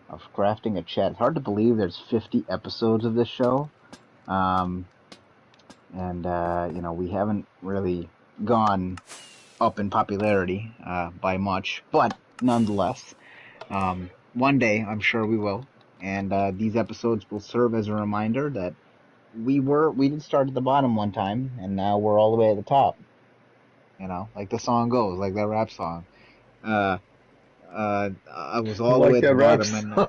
of crafting a chat. It's hard to believe there's 50 episodes of this show. Um, and, we haven't really gone up in popularity by much, but nonetheless, one day I'm sure we will. And these episodes will serve as a reminder that we did start at the bottom one time, and now we're all the way at the top. Like the song goes, like that rap song. Uh, I was all the Like way at the that rap bottom, and song.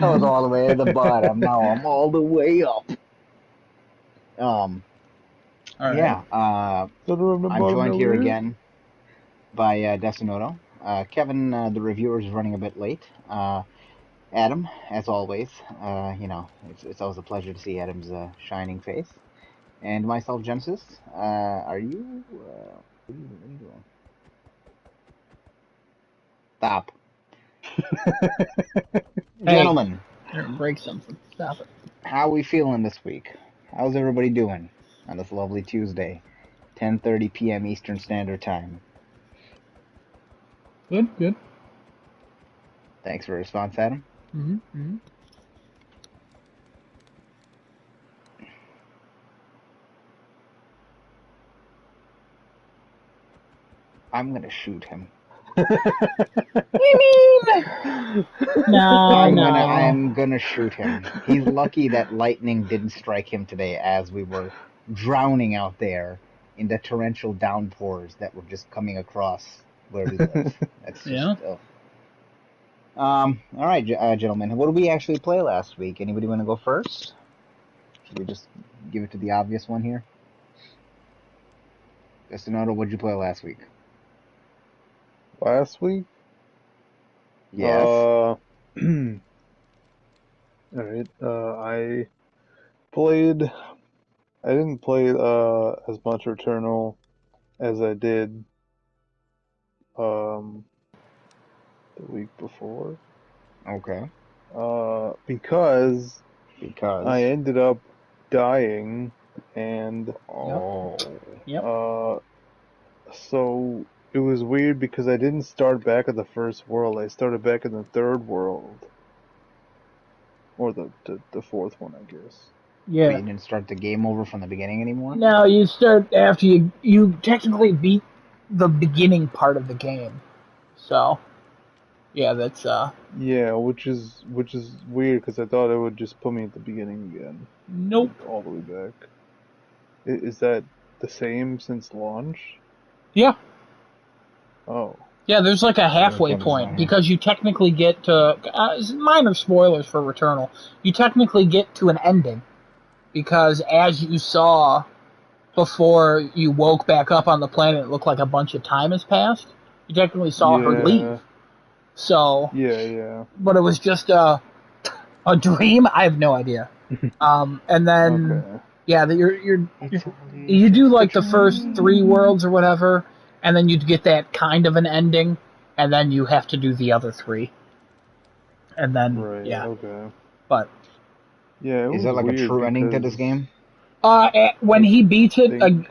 I was all the way at the bottom. Now I'm all the way up. Um, All right. yeah. I'm joined here again by Decimoto. Kevin, the reviewer, is running a bit late. Adam, as always, it's always a pleasure to see Adam's shining face. And myself, Genesis. Are you? What are you doing? Stop. Hey, Gentlemen, you're gonna break something. Stop it. how are we feeling this week? How's everybody doing on this lovely Tuesday, 10:30 p.m. Eastern Standard Time? Good, good. Thanks for a response, Adam. Mm-hmm. I'm gonna shoot him. No, I am gonna shoot him. He's lucky that lightning didn't strike him today as we were drowning out there in the torrential downpours that were just coming across where we live. That's just all right, gentlemen. What did we actually play last week? Anybody want to go first? Should we just give it to the obvious one here? Destinato, what did you play last week? Last week? Yes. All right. I played. I didn't play as much Returnal as I did the week before. Okay. Because Because I ended up dying, and Yep. so it was weird because I didn't start back at the first world. I started back in the third world, or the fourth one, I guess. So Yeah. you didn't start the game over from the beginning anymore? No, you start after you technically beat the beginning part of the game. So, yeah, that's Yeah, which is weird because I thought it would just put me at the beginning again. nope. Like, all the way back. Is that the same since launch? Yeah. Oh. Yeah, there's like a halfway Kevin's not point here. because you technically get to minor spoilers for Returnal. You technically get to an ending because as you saw before you woke back up on the planet, it looked like a bunch of time has passed. You technically saw her leave. So, Yeah. but it was just a dream. I have no idea. And then Okay. yeah, you do like the first 3 worlds or whatever, and then you get that kind of an ending, and then you have to do the other 3, and then Right. yeah. Okay. But Yeah, it Is was there like a weird true ending to this because game? when he beats it, think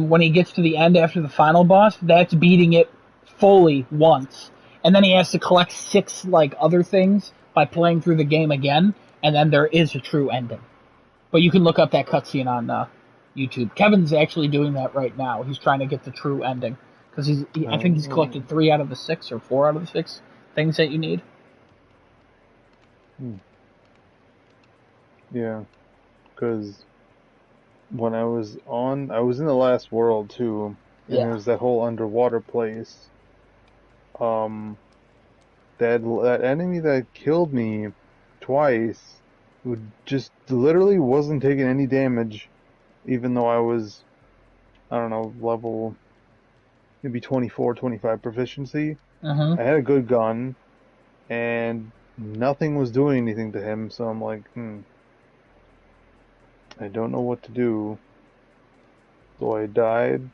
when he gets to the end after the final boss, that's beating it fully once, and then he has to collect 6 like other things by playing through the game again, and then there is a true ending. But you can look up that cutscene on YouTube. Kevin's actually doing that right now. He's trying to get the true ending because I think he's collected 3 out of the 6 or 4 out of the 6 things that you need. Yeah, because when I was in the last world too, and Yeah. it was that whole underwater place. That enemy that killed me twice would just literally wasn't taking any damage, even though I was, I don't know, level maybe 24, 25 proficiency. Mm-hmm. I had a good gun, and nothing was doing anything to him, so I'm like, I don't know what to do. So I died,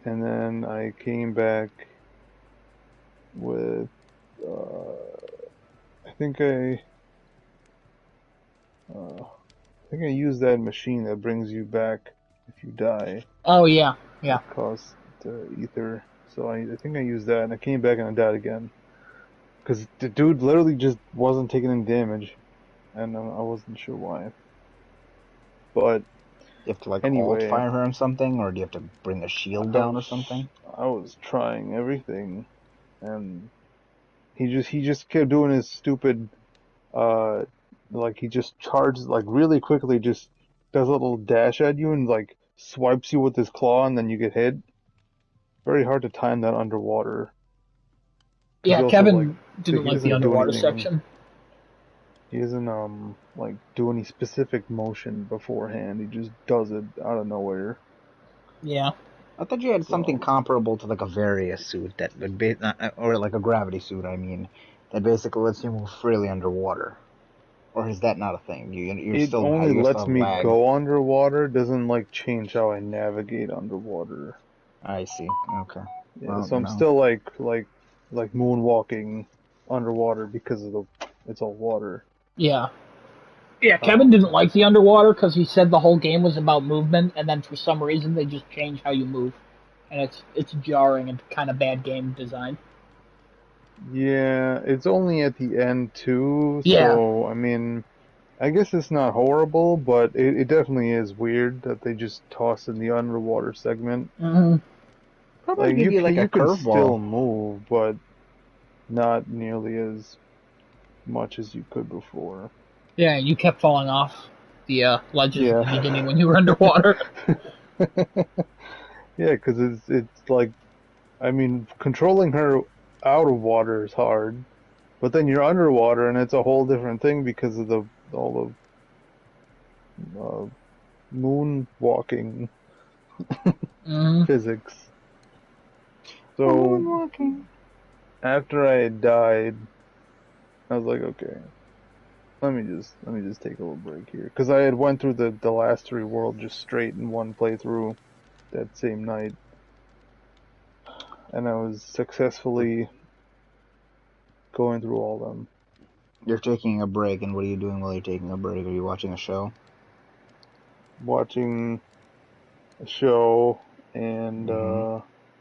and then I came back with, I think I used that machine that brings you back if you die. Oh yeah, yeah. It costs ether. So I think I used that, and I came back and I died again. because the dude literally just wasn't taking any damage, and I wasn't sure why. But You have to like alt anyway, fire her or something, or do you have to bring a shield down or something? I was trying everything, and he just kept doing his stupid, like he just charges like really quickly, just does a little dash at you and like swipes you with his claw, and then you get hit. Very hard to time that underwater. Because Yeah, he also like Kevin didn't he like the doesn't do underwater anything. section. He doesn't like do any specific motion beforehand. He just does it out of nowhere. Yeah. I thought you had something So comparable to like a Varia suit that would be, or like a gravity suit. I mean, that basically lets you move freely underwater. Or is that not a thing? it only You still lets have me lag. go underwater, doesn't like change how I navigate underwater. I see. Okay. Yeah, Well, so I'm still like moonwalking underwater because of the it's all water. Yeah. Yeah, Kevin didn't Um, like the underwater because he said the whole game was about movement, and then for some reason they just changed how you move, and it's jarring and kind of bad game design. yeah, it's only at the end too, Yeah. so I mean, I guess it's not horrible, but it definitely is weird that they just toss in the underwater segment. Hmm. probably Like give you like a you can curveball. still move, but not nearly as much as you could before. Yeah, you kept falling off the ledges at the Yeah. beginning when you were underwater. Yeah, because it's like I mean controlling her out of water is hard, but then you're underwater and it's a whole different thing because of the all the moon walking Hmm. physics. So Moonwalking. after I had died, I was like, okay, let me just take a little break here because I had went through the last three worlds just straight in one playthrough that same night, and I was successfully going through all of them. You're taking a break, and what are you doing while you're taking a break? Are you watching a show? Watching a show and Mm-hmm.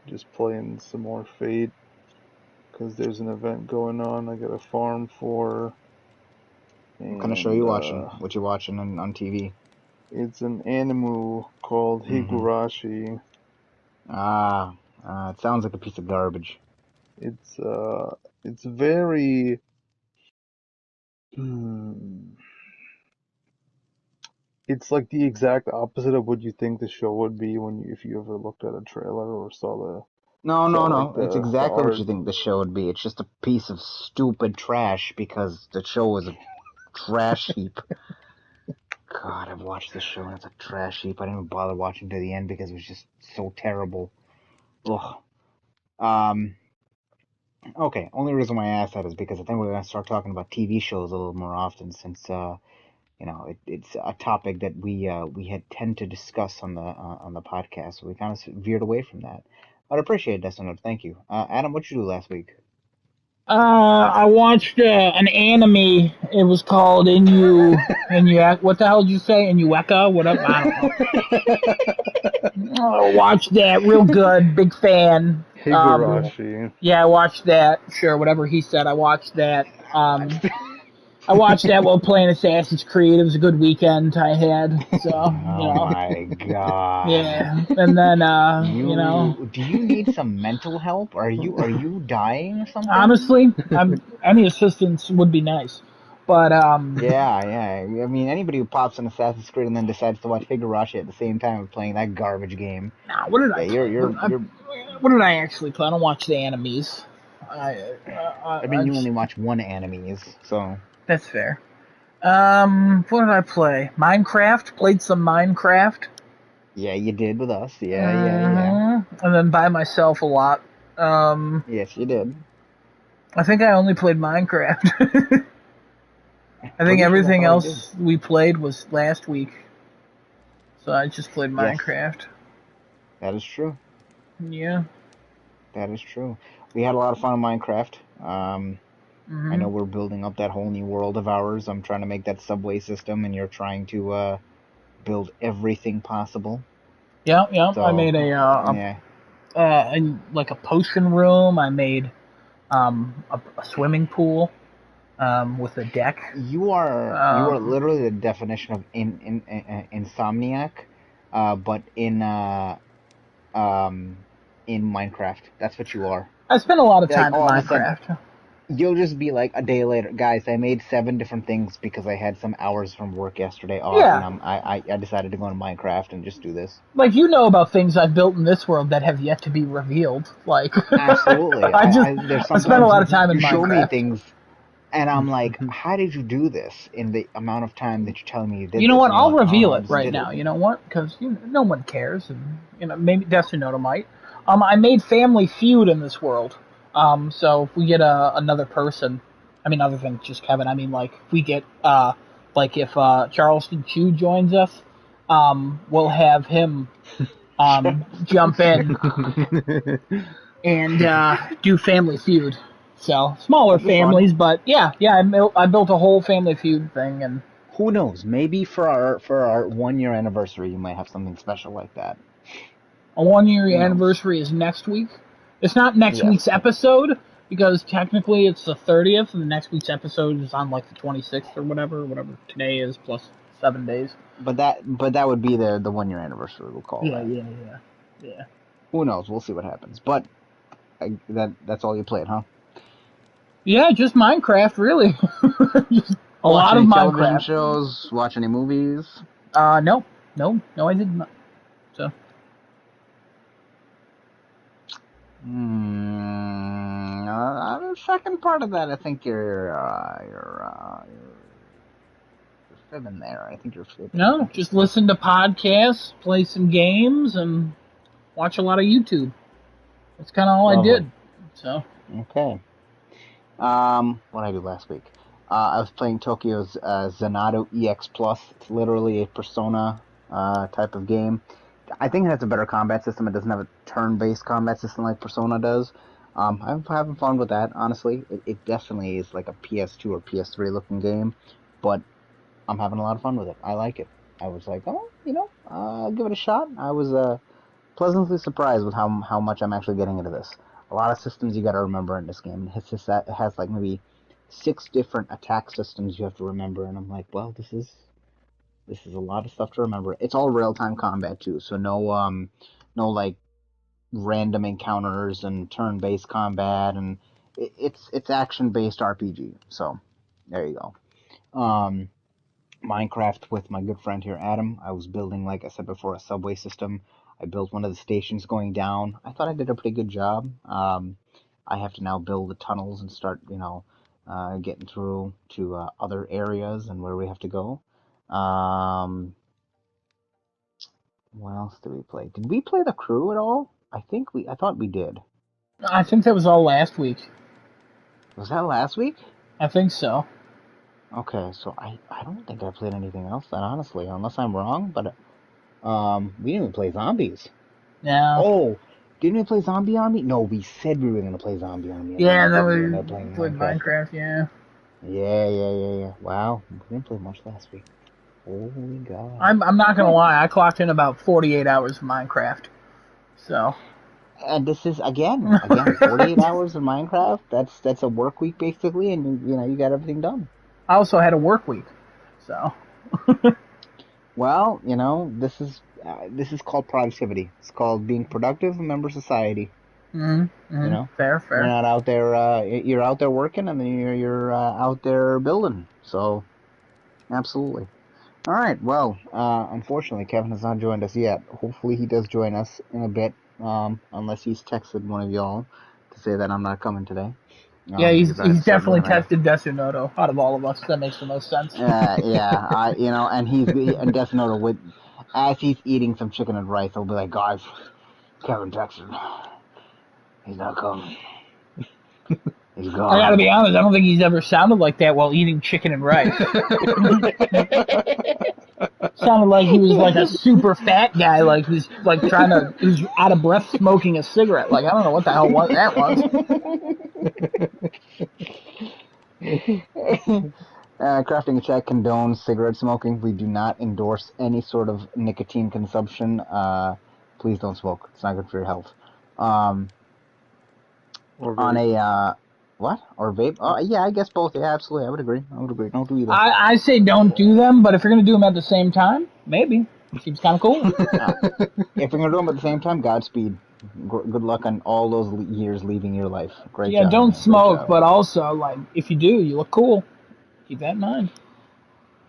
just playing some more Fate because there's an event going on. I got a farm for, What kind of show are you and watching? What you watching on TV? it's an anime called Mm-hmm. Higurashi. Ah, it sounds like a piece of garbage. It's uh, it's very. Hmm, it's like the exact opposite of what you think the show would be when if you ever looked at a trailer or No, saw no, like no. It's the exactly what art. you think the show would be. It's just a piece of stupid trash because the show is a trash heap. God, I've watched this show and it's a trash heap. I didn't even bother watching to the end because it was just so terrible. Ugh. Um. Okay. Only reason why I asked that is because I think we're gonna start talking about TV shows a little more often since it's a topic that we had tend to discuss on the podcast. So we kind of veered away from that. I'd appreciate that, so thank you. Adam, what'd you do last week? I watched an anime. It was called Inu. What the hell did you say? Inueka? Whatever. I don't know. Watched that. Real good. Big fan. Higurashi. Yeah, I watched that. Sure, whatever he said. I watched that. I watched that while playing Assassin's Creed. It was a good weekend I had. So, Oh my god. yeah. And then, Do you need some mental help? Are you dying or something? honestly, any assistance would be nice. But, Yeah, yeah. I mean, anybody who pops on Assassin's Creed and then decides to watch Higurashi at the same time of playing that garbage game, nah, what did I yeah, play? you're. What did I actually play? I don't watch the animes. I mean, you only watch one animes, so That's fair. What did I play? Minecraft. Played some Minecraft. yeah, you did with us. Yeah, yeah, yeah. And then by myself a lot. Yes, you did. I think I only played Minecraft. I think Pretty sure that's everything all you did. else we played was last week. So I just played Yes, Minecraft. that is true. Yeah. That is true. We had a lot of fun in Minecraft. I Hmm. know we're building up that whole new world of ours. I'm trying to make that subway system, and you're trying to build everything possible. Yeah, yeah. I So, made yeah. like a potion room. I made a swimming pool, with a deck. You are literally the definition of insomniac, but in Minecraft. That's what you are. I spent a lot of Like time in all of a sudden, Minecraft. you'll just be like a day later, guys. I made 7 different things because I had some hours from work yesterday off, Yeah. and I decided to go into Minecraft and just do this. Like, you know about things I've built in this world that have yet to be revealed. Like, Absolutely. I There's spent a sometimes lot of time in you show me Minecraft. things, and I'm like, how did you do this in the amount of time that you're telling me you did You know this? what? And you're I'll like, reveal I it just right did now. it. You know what? Because no one cares, and maybe Destinoto might. I made Family Feud in this world. So if we get another person, I mean, other than just Kevin, I mean, like if we get if Charleston Chew joins us, we'll have him jump in and do Family Feud. So smaller That'd be fun. families, but yeah, I built a whole Family Feud thing, and Who knows? Maybe for our 1 year anniversary, you might have something special like that. a 1 year Who knows? anniversary is next week. It's not next Yes. week's episode because technically it's the 30th, and the next week's episode is on like the 26th or whatever today is plus 7 days. But that would be the 1 year anniversary. We'll call that. Yeah. Who knows? We'll see what happens. But that's all you played, huh? Yeah, just Minecraft, really. Just a lot of any television Minecraft. shows? Watch any movies? No, I did not. So. The second part of that, I think you're fibbing there. I think you're fibbing. No, just listen to podcasts, play some games, and watch a lot of YouTube. That's kind of all I did. So. Okay. What did I do last week? I was playing Tokyo's Xanadu EX Plus. It's literally a Persona type of game. I think it has a better combat system. It doesn't have a turn-based combat system like Persona does. I'm having fun with that, honestly. It definitely is like a PS2 or PS3 looking game, but I'm having a lot of fun with it. I like it. I was like, I'll give it a shot. I was pleasantly surprised with how much I'm actually getting into this. A lot of systems you got to remember in this game. It has like maybe 6 different attack systems you have to remember, and I'm like, well, this is a lot of stuff to remember. It's all real-time combat too, so no like random encounters and turn-based combat, and it's action-based RPG. So there you go. Minecraft with my good friend here, Adam. I was building, like I said before, a subway system. I built one of the stations going down. I thought I did a pretty good job. I have to now build the tunnels and start, getting through to other areas and where we have to go. What else did we play? Did we play The Crew at all? I thought we did. I think that was all last week. Was that last week? I think so. Okay, so I don't think I played anything else then, honestly, unless I'm wrong, but we didn't even play Zombies. No. Oh, didn't we play Zombie Army? No, we said we were going to play Zombie Army. Yeah, and then we played Minecraft, yeah. Yeah. Wow, we didn't play much last week. Holy God. I'm not going to lie, I clocked in about 48 hours of Minecraft. So. And this is, again, 48 hours of Minecraft? That's a work week, basically, and, you got everything done. I also had a work week, so. Well, this is called productivity. It's called being productive, a member of society. Mm-hmm. Fair. You're not out there. You're out there working, and then you're out there building. So, absolutely. All right. Well, unfortunately, Kevin has not joined us yet. Hopefully, he does join us in a bit. Unless he's texted one of y'all to say that I'm not coming today. Yeah, he's definitely tested Destinoto out of all of us. That makes the most sense. Yeah. And Destinoto as he's eating some chicken and rice, he'll be like, guys, Kevin texted. He's not coming. He's gone. I gotta be honest, I don't think he's ever sounded like that while eating chicken and rice. Sounded like he was like a super fat guy, like who's like who's out of breath smoking a cigarette. Like, I don't know what the hell that was. Crafting Check condones cigarette smoking. We do not endorse any sort of nicotine consumption. Please don't smoke. It's not good for your health. What? Or vape? Oh, yeah, I guess both. Yeah, absolutely. I would agree. I would agree. Don't do either. I say don't do them, but if you're gonna do them at the same time, maybe. Seems kind of cool. If we're gonna do them at the same time, Godspeed. Good luck on all those years leaving your life. Great Yeah, job, don't man. Great smoke, job. but also, like, if you do, you look cool. Keep that in mind.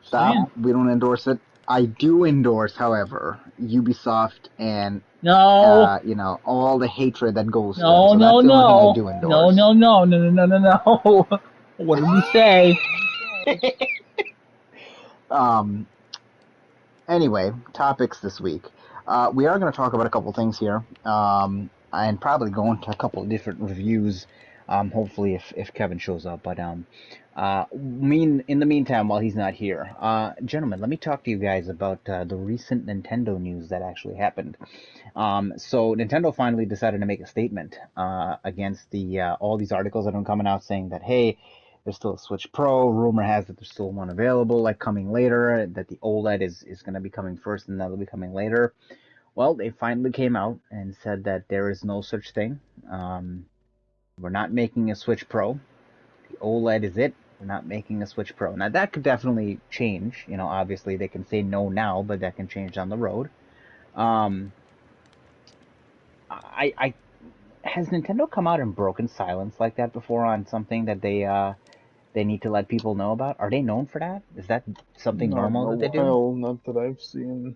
Stop. Saying. We don't endorse it. I do endorse, however, Ubisoft and No, all the hatred that goes to them. no, So no, that's the only thing I no, do no, endorse. no, no, no, no, no, no, no. What did we say? um. Anyway, topics this week. We are going to talk about a couple things here, and probably go into a couple of different reviews. Hopefully, if Kevin shows up. But in the meantime, while he's not here, gentlemen, let me talk to you guys about the recent Nintendo news that actually happened. So Nintendo finally decided to make a statement against the all these articles that have been coming out saying that, hey, there's still a Switch Pro. Rumor has that there's still one available, like coming later. That the OLED is going to be coming first, and that'll be coming later. Well, they finally came out and said that there is no such thing. We're not making a Switch Pro. The OLED is it. We're not making a Switch Pro. Now that could definitely change. Obviously they can say no now, but that can change down the road. Um, I has Nintendo come out and broken silence like that before on something that they need to let people know about? Are they known for that? Is that something Not in normal a that they do? while, not that I've seen.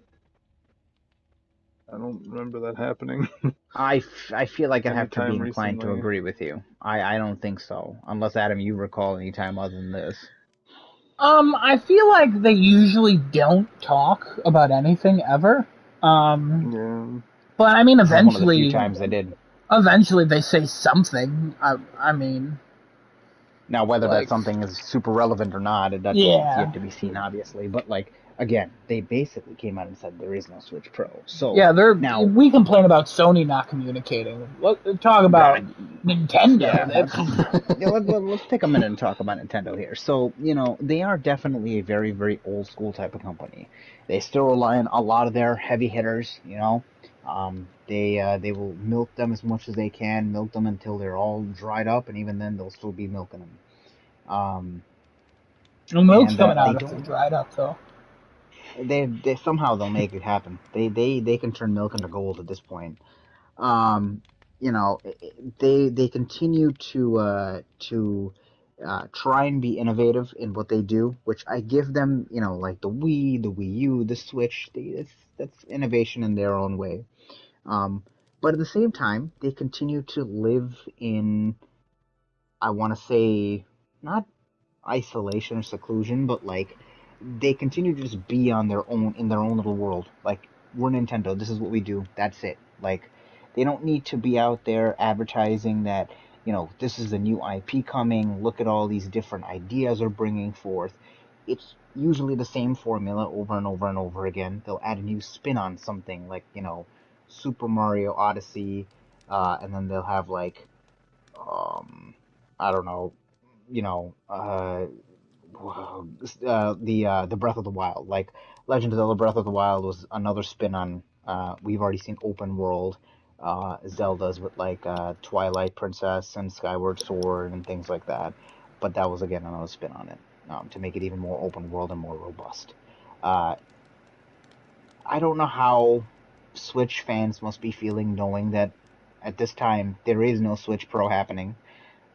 I don't remember that happening I feel like I'd have to be anytime inclined to recently. agree with you. I don't think so. Unless, Adam, you recall any time other than this. I feel like they usually don't talk about anything ever. Yeah. But I mean, This is one of the few times they did. eventually they say something. I mean, Now, whether that like, something is super relevant or not, that's yeah, yet to be seen, obviously. But, again, they basically came out and said there is no Switch Pro. So, yeah. now, We complain about Sony not communicating. Let's talk about yeah, Nintendo. yeah, let's take a minute and talk about Nintendo here. So, they are definitely a very, very old school type of company. They still rely on a lot of their heavy hitters. They will milk them as much as they can, milk them until they're all dried up, and even then they'll still be milking them. Um, The milk's and coming they out if they're don't. dried up, though. They somehow they'll make it happen. They can turn milk into gold at this point. Um, they continue to try and be innovative in what they do, which I give them. Like the Wii, the Wii U, the Switch. That's innovation in their own way. Um, but at the same time, they continue to live in, I want to say, not isolation or seclusion, but like they continue to just be on their own in their own little world. Like, we're Nintendo, this is what we do. That's it. Like, they don't need to be out there advertising that this is a new IP coming. Look at all these different ideas they're bringing forth. It's usually the same formula over and over and over again. They'll add a new spin on something like Super Mario Odyssey, and then they'll have like I don't know, you know, the Breath of the Wild. Like Legend of Zelda Breath of the Wild was another spin on. We've already seen open world Zeldas with like Twilight Princess and Skyward Sword and things like that, but that was again another spin on it to make it even more open world and more robust. Uh, I don't know how Switch fans must be feeling knowing that at this time there is no Switch Pro happening.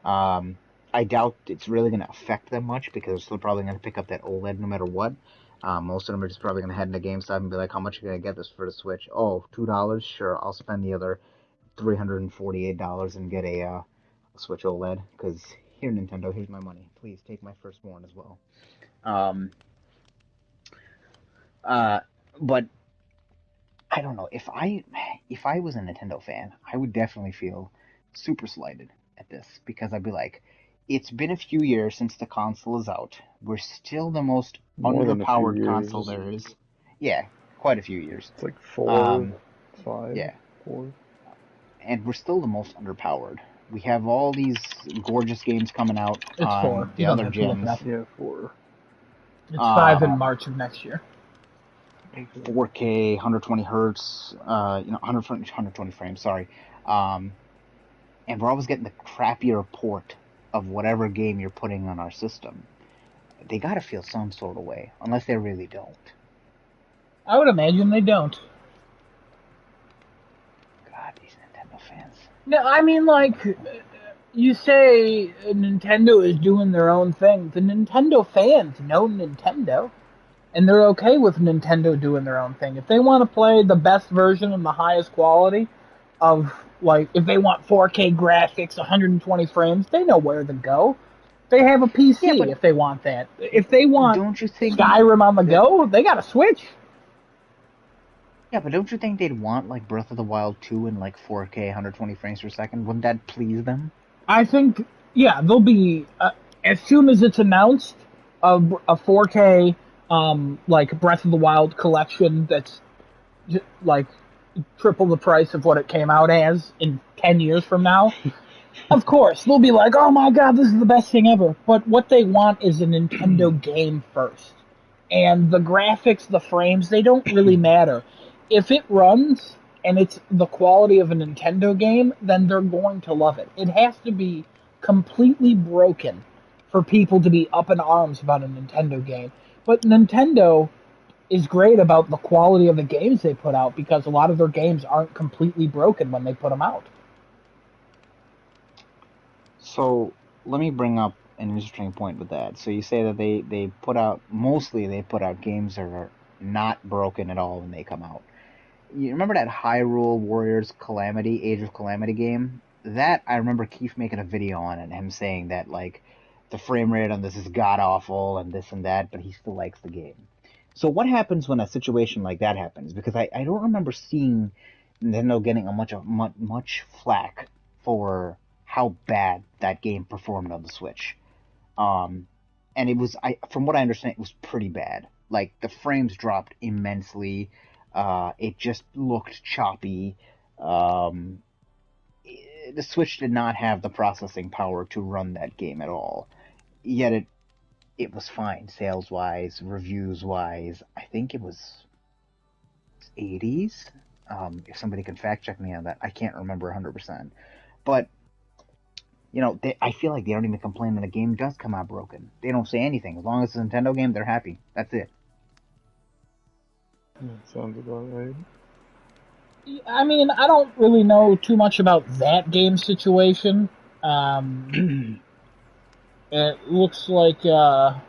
um, I doubt it's really going to affect them much because they're still probably going to pick up that OLED no matter what. Most of them are just probably going to head into GameStop and be like, "How much are you going to get this for the Switch?" "Oh, $2. Sure, I'll spend the other $348 and get a Switch OLED because here, Nintendo, here's my money. Please take my firstborn as well." Um, uh, but I don't know if I was a Nintendo fan, I would definitely feel super slighted at this because I'd be like, it's been a few years since the console is out. We're still the most More than a few underpowered console years. there is. Yeah, quite a few years. It's like 4, Um, 5, yeah, 4. and we're still the most underpowered. We have all these gorgeous games coming out It's 4. on You the don't other have to look it gens. up. Yeah, 4. It's 5 in Um, March of next year. 4K, 120 hertz, 120 frames. Sorry. Um, and we're always getting the crappier port of whatever game you're putting on our system, they gotta feel some sort of way, unless they really don't. I would imagine they don't. God, these Nintendo fans. No, I mean, like, you say Nintendo is doing their own thing. The Nintendo fans know Nintendo, and they're okay with Nintendo doing their own thing. If they want to play the best version and the highest quality of, like, if they want 4K graphics, 120 frames, they know where to go. They have a PC if they want that. If they want don't you think Skyrim on the go, they got a Switch. Yeah, but don't you think they'd want, like, Breath of the Wild 2 in, like, 4K, 120 frames per second? Wouldn't that please them? I think, yeah, they'll be, as soon as it's announced, a 4K, like, Breath of the Wild collection that's, like, triple the price of what it came out as in 10 years from now. Of course, they'll be like, oh my god, this is the best thing ever. But what they want is a Nintendo game first. And the graphics, the frames, they don't really matter. If it runs and it's the quality of a Nintendo game, then they're going to love it. It has to be completely broken for people to be up in arms about a Nintendo game. But Nintendo is great about the quality of the games they put out because a lot of their games aren't completely broken when they put them out. So, let me bring up an interesting point with that. So you say that they put out games that are not broken at all when they come out. You remember that Hyrule Warriors Calamity, Age of Calamity game? That, I remember Keith making a video on it, and him saying that, like, the frame rate on this is god-awful and this and that, but he still likes the game. So what happens when a situation like that happens? Because I don't remember seeing Nintendo getting much flack for how bad that game performed on the Switch. And it was, from what I understand, it was pretty bad. Like, the frames dropped immensely. It just looked choppy. The Switch did not have the processing power to run that game at all. Yet it was fine, sales-wise, reviews-wise. I think it was 80s. If somebody can fact-check me on that. I can't remember 100%. But, you know, I feel like they don't even complain when a game does come out broken. They don't say anything. As long as it's a Nintendo game, they're happy. That's it. Sounds about right. I mean, I don't really know too much about that game situation. It looks like, hold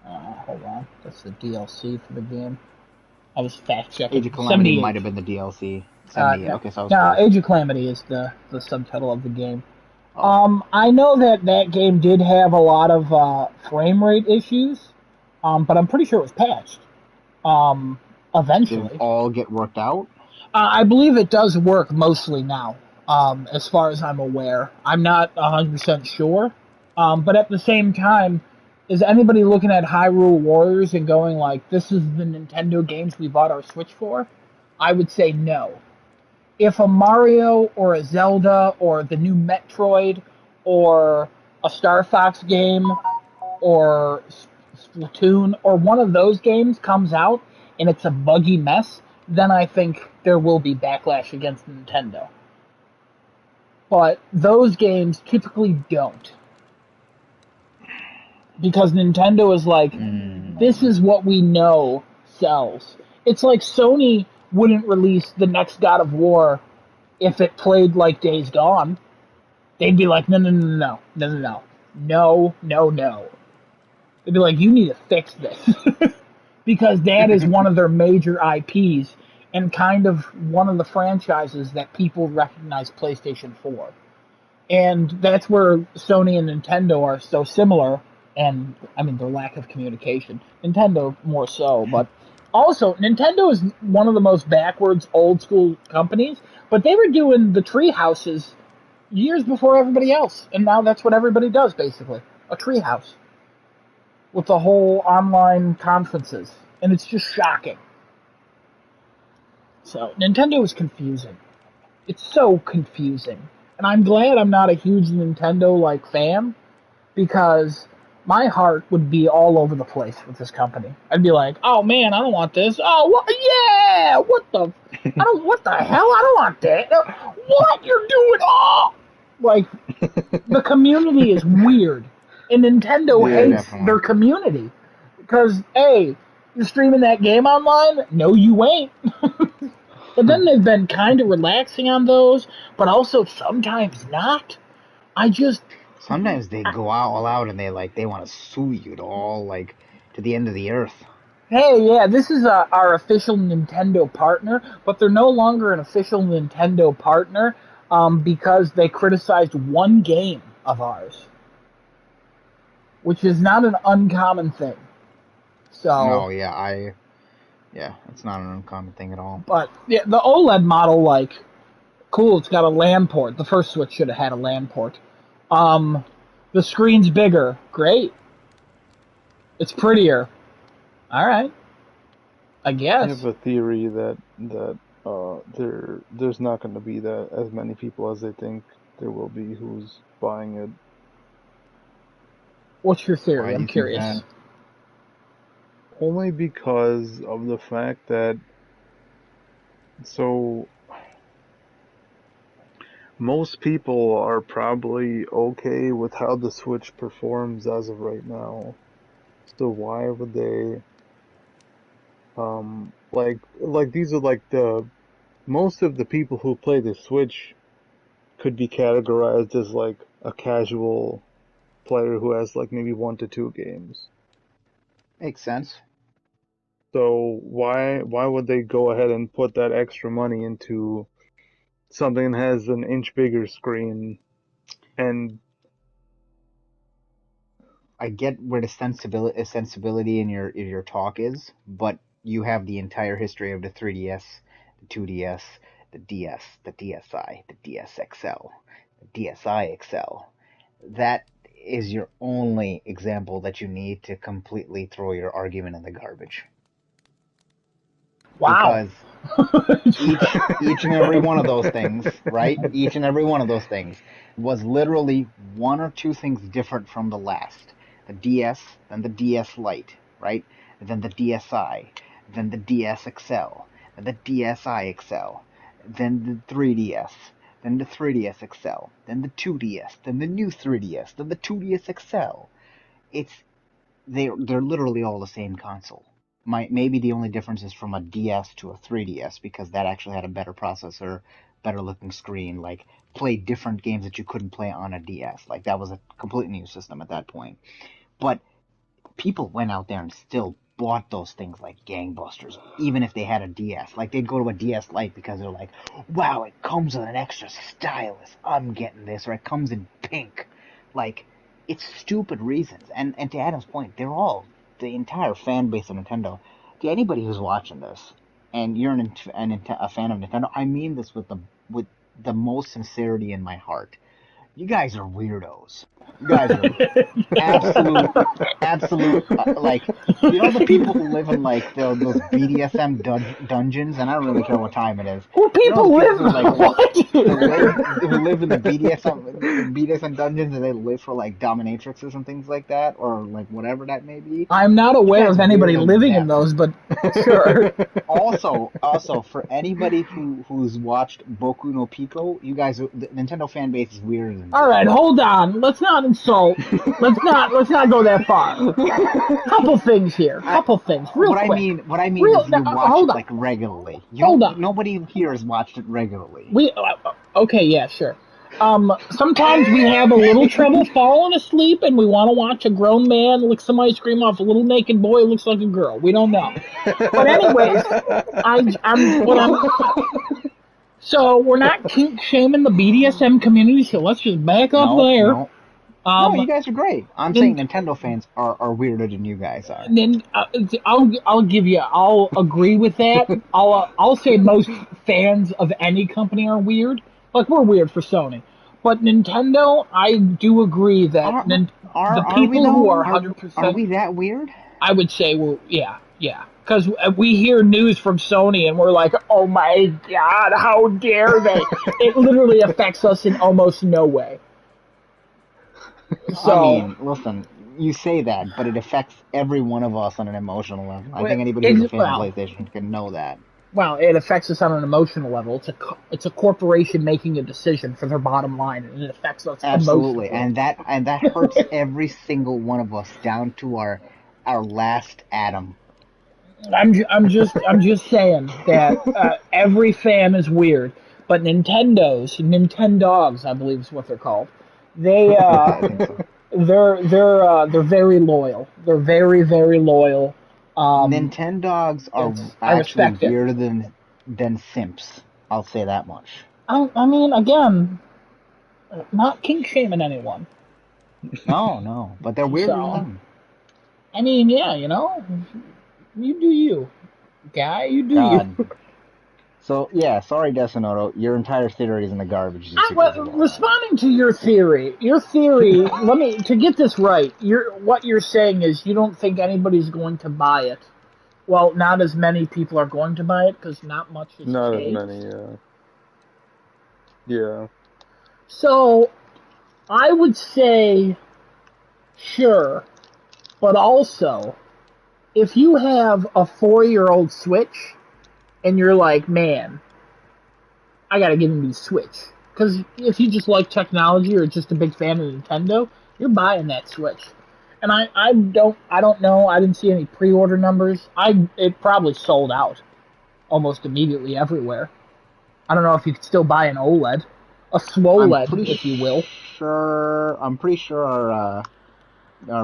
on, that's the DLC for the game. I was fact-checking. Age of Calamity might have been the DLC. 78. No, Okay, so I was no, close. Age of Calamity is the subtitle of the game. Oh. I know that game did have a lot of frame rate issues, but I'm pretty sure it was patched. Eventually. Did it all get worked out? I believe it does work mostly now, as far as I'm aware. I'm not 100% sure. But at the same time, is anybody looking at Hyrule Warriors and going like, this is the Nintendo games we bought our Switch for? I would say no. If a Mario or a Zelda or the new Metroid or a Star Fox game or Splatoon or one of those games comes out and it's a buggy mess, then I think there will be backlash against Nintendo. But those games typically don't. Because Nintendo is like, this is what we know sells. It's like Sony wouldn't release the next God of War if it played like Days Gone. They'd be like, no. They'd be like, you need to fix this. Because that is one of their major IPs and kind of one of the franchises that people recognize PlayStation for. And that's where Sony and Nintendo are so similar. And, I mean, their lack of communication. Nintendo more so, but also, Nintendo is one of the most backwards, old-school companies, but they were doing the tree houses years before everybody else, and now that's what everybody does, basically. A tree house. With the whole online conferences. And it's just shocking. So, Nintendo is confusing. It's so confusing. And I'm glad I'm not a huge Nintendo, fan, because my heart would be all over the place with this company. I'd be like, oh man, I don't want this. Oh, what? Yeah! What the hell? I don't want that. What? You're doing? Oh! The community is weird, and Nintendo Yeah, hates definitely. their community because hey, you're streaming that game online? No, you ain't. But then they've been kind of relaxing on those, but also sometimes not. I just Sometimes they go all out and they want to sue you to the end of the earth. hey, yeah, this is our official Nintendo partner, but they're no longer an official Nintendo partner because they criticized one game of ours, which is not an uncommon thing. So, No, yeah, it's not an uncommon thing at all. but yeah, the OLED model, like, cool, it's got a LAN port. The first Switch should have had a LAN port. The screen's bigger, great. It's prettier, all right. I I guess. have a theory that there's not going to be that as many people as they think there will be who's buying it. What's your Why theory? do I'm you think curious. that? Only because of the fact that so most people are probably okay with how the Switch performs as of right now. So why would they like these are like the most of the people who play the Switch could be categorized as like a casual player who has like maybe 1 to 2 games. Makes sense. So why would they go ahead and put that extra money into something that has an inch bigger screen and I get where the sensibility in your talk is, but you have the entire history of the 3DS, the 2DS, the DS, the DSi, the DS XL, the DSi XL. That is your only example that you need to completely throw your argument in the garbage. Wow. Because each and every one of those things, right? Each and every one of those things was literally one or two things different from the last. The DS, then the DS Lite, right? Then the DSi, then the DS XL, then the DSi XL, then the 3DS, then the 3DS XL, then the 2DS, then the new 3DS, then the 2DS XL. It's they're literally all the same console. Maybe the only difference is from a DS to a 3DS because that actually had a better processor, better looking screen, like played different games that you couldn't play on a DS. Like that was a completely new system at that point. But people went out there and still bought those things like gangbusters, even if they had a DS. Like they'd go to a DS Lite because they're like, wow, it comes with an extra stylus. I'm getting this, or it comes in pink. Like it's stupid reasons. And to Adam's point, they're all the entire fan base of Nintendo. To anybody who's watching this, and you're a fan of Nintendo, I mean this with the most sincerity in my heart. You guys are weirdos. You guys are absolute, like, you know the people who live in, like, those BDSM dungeons, and I don't really care what time it is. Who You know people those live? people who, like, What? who live in the BDSM dungeons, and they live for, like, dominatrixes and things like that, or, like, whatever that may be. I'm not You aware guys of are anybody weirder than living in them. those, but sure. Also, for anybody who's watched Boku no Pico, you guys, the Nintendo fan base is weirder than All right, hold on. Let's not insult. Let's not go that far. Couple things here. Couple things, real what quick. what I mean Real. is you watch Hold it on. like regularly. Hold on. Nobody here has watched it regularly. Okay, yeah, sure. Sometimes we have a little trouble falling asleep, and we want to watch a grown man lick some ice cream off a little naked boy who looks like a girl. We don't know. But anyways, so we're not kink shaming the BDSM community, so let's just back up there. No, you guys are great. I'm saying Nintendo fans are weirder than you guys are. Then I'll agree with that. I'll say most fans of any company are weird. Like we're weird for Sony, but Nintendo, I do agree that the people who are 100%. Are we that weird? I would say yeah. Because we hear news from Sony and we're like, oh my god, how dare they? It literally affects us in almost no way. So, I mean, listen, you say that, but it affects every one of us on an emotional level. I think anybody who's a fan of PlayStation can know that. Well, it affects us on an emotional level. It's a corporation making a decision for their bottom line, and it affects us Absolutely, emotionally. and that hurts every single one of us down to our last atom. I'm just saying that every fan is weird, but Nintendogs, I believe is what they're called. They Yeah, I think so. they're very loyal. They're very loyal. Um, Nintendogs are I actually respect it. weirder than simps. I'll say that much. I mean, again, not kink shaming anyone. No, no, but they're weirder than So, them. I mean, yeah, you do you, guy, you do you. God. So yeah, sorry, Desonoto, your entire theory is in the garbage just because Well, of all that. responding to your theory, let me to get this right. What you're saying is you don't think anybody's going to buy it. Well, not as many people are going to buy it because not much has Not as changed. many. Yeah. So I would say sure, but also if you have a 4-year-old Switch and you're like, man, I gotta get a new Switch. Because if you just like technology or just a big fan of Nintendo, you're buying that Switch. And I don't know. I didn't see any pre-order numbers. It probably sold out almost immediately everywhere. I don't know if you could still buy an OLED, a I'm SWOLED, pretty if you will. sure. I'm pretty sure our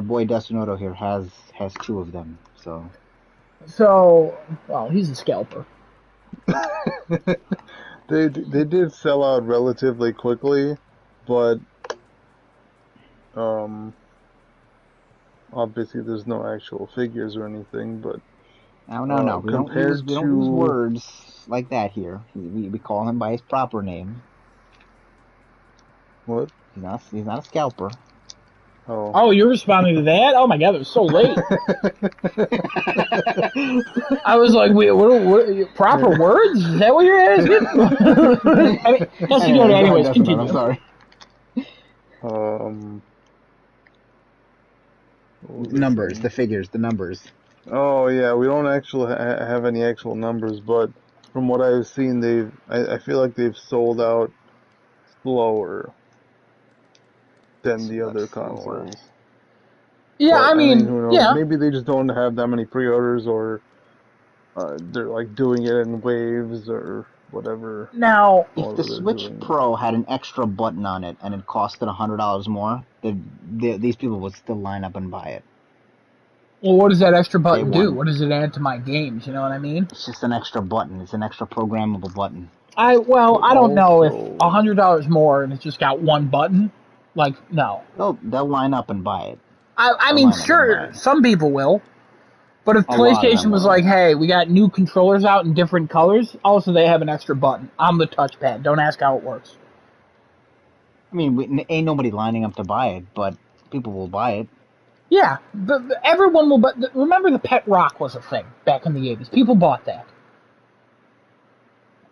boy Desonoto here has two of them. So So, well, he's a scalper. They did sell out relatively quickly, but um obviously there's no actual figures or anything, but no. compared We don't use to words like that here. We call him by his proper name. what? He's not a scalper. Oh. Oh, you're responding to that? Oh my god, it was so late. I was like, wait, what proper words? Is that what you're asking? I mean, Anyways, go ahead, anyways, Desonoto. I'm continue. sorry. um what was I Numbers, the saying? figures, the numbers. Oh yeah, we don't actually have any actual numbers, but from what I've seen, I feel like they've sold out slower than the other Slower. consoles. Yeah, I But I mean, mean, who knows? yeah. Maybe they just don't have that many pre-orders, or they're like doing it in waves or whatever. Now, If the However they're Switch doing it. Pro had an extra button on it and it costed $100 more, these people would still line up and buy it. well, what does that extra Day button do? one. What does it add to my games? You know what I mean? It's just an extra button. It's an extra programmable button. But I don't know if also, $100 more and it's just got one button. Like, no. They'll line up and buy it. I They'll mean, line up and sure, buy it. some people will. But if A lot of PlayStation them was will. like, hey, we got new controllers out in different colors, also they have an extra button on the touchpad. Don't ask how it works. I mean, ain't nobody lining up to buy it, but people will buy it. Yeah, everyone will. But remember, the Pet Rock was a thing back in the 80s. People bought that.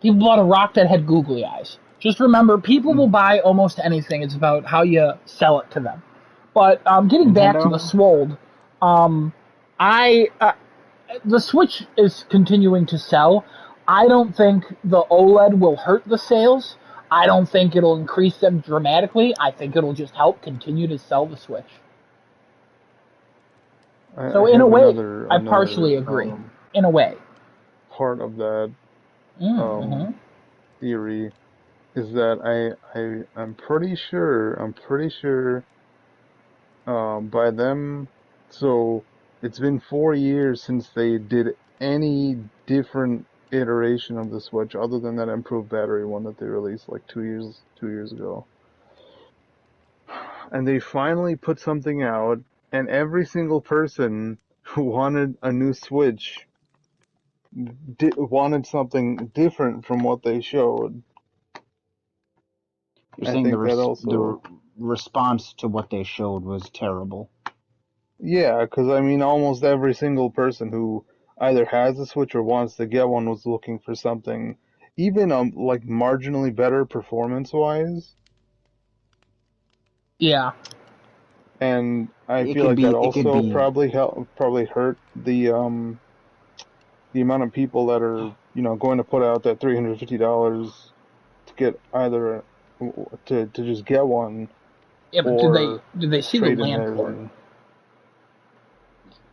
People bought a rock that had googly eyes. Just remember, people will buy almost anything. It's about how you sell it to them. But getting back to the Nintendo? Swold, I the Switch is continuing to sell. I don't think the OLED will hurt the sales. I don't think it'll increase them dramatically. I think it'll just help continue to sell the Switch. I So in a have way, another I partially agree. In a way. part of that Mm-hmm. um theory is that I'm pretty sure by them. So it's been 4 years since they did any different iteration of the Switch other than that improved battery one that they released like 2 years ago. And they finally put something out, and every single person who wanted a new Switch wanted something different from what they showed. You're I saying think that the also, response to what they showed was terrible. yeah, because I mean, almost every single person who either has a Switch or wants to get one was looking for something, even like marginally better performance wise. Yeah. And I feel like that It could also be probably hurt the amount of people that are going to put out that $350 to get either to just get one Yeah, but or did they see the trade in land theirs. port?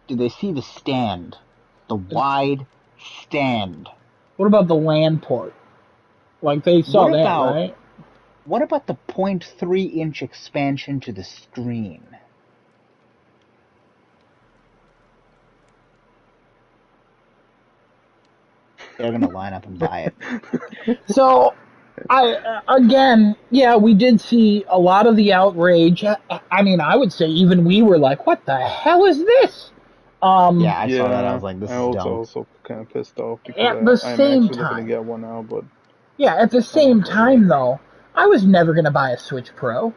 Did they see the stand? The wide stand. What about the land port? Like they saw What that, about- right? What about the 0.3-inch expansion to the screen? They're gonna line up and buy it. So, yeah, we did see a lot of the outrage. I mean, I would say even we were like, "What the hell is this?" Yeah, I saw that. I was like, "This I is was dumb." also kind of pissed off At because the I'm same actually looking to time. get one now, but Yeah, at the same time, though, I was never going to buy a Switch Pro.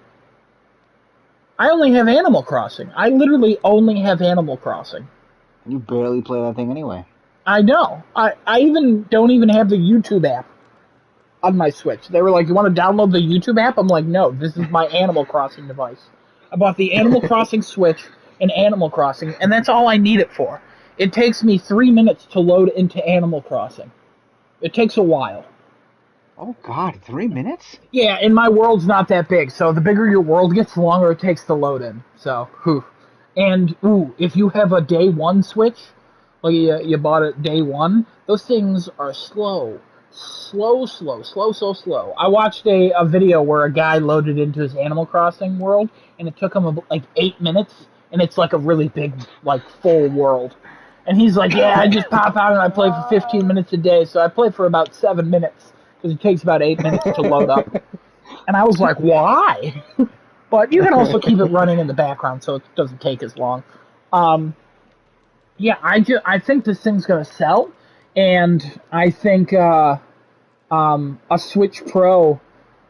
I only have Animal Crossing. I literally only have Animal Crossing. You barely play that thing anyway. I know. I even don't even have the YouTube app on my Switch. They were like, "You want to download the YouTube app?" I'm like, "No, this is my Animal Crossing device." I bought the Animal Crossing Switch and Animal Crossing, and that's all I need it for. It takes me 3 minutes to load into Animal Crossing. It takes a while. Oh God, 3 minutes? Yeah, and my world's not that big, so the bigger your world gets, the longer it takes to load in. So, whew. And, if you have a day one Switch, like you bought it day one, those things are slow. So slow. I watched a video where a guy loaded into his Animal Crossing world, and it took him like 8 minutes, and it's like a really big, like, full world. And he's like, "Yeah, I just pop out and I play for 15 minutes a day, so I play for about 7 minutes, because it takes about 8 minutes to load up." And I was like, "Why?" But you can also keep it running in the background, so it doesn't take as long. Yeah, I think this thing's gonna sell, and I think a Switch Pro.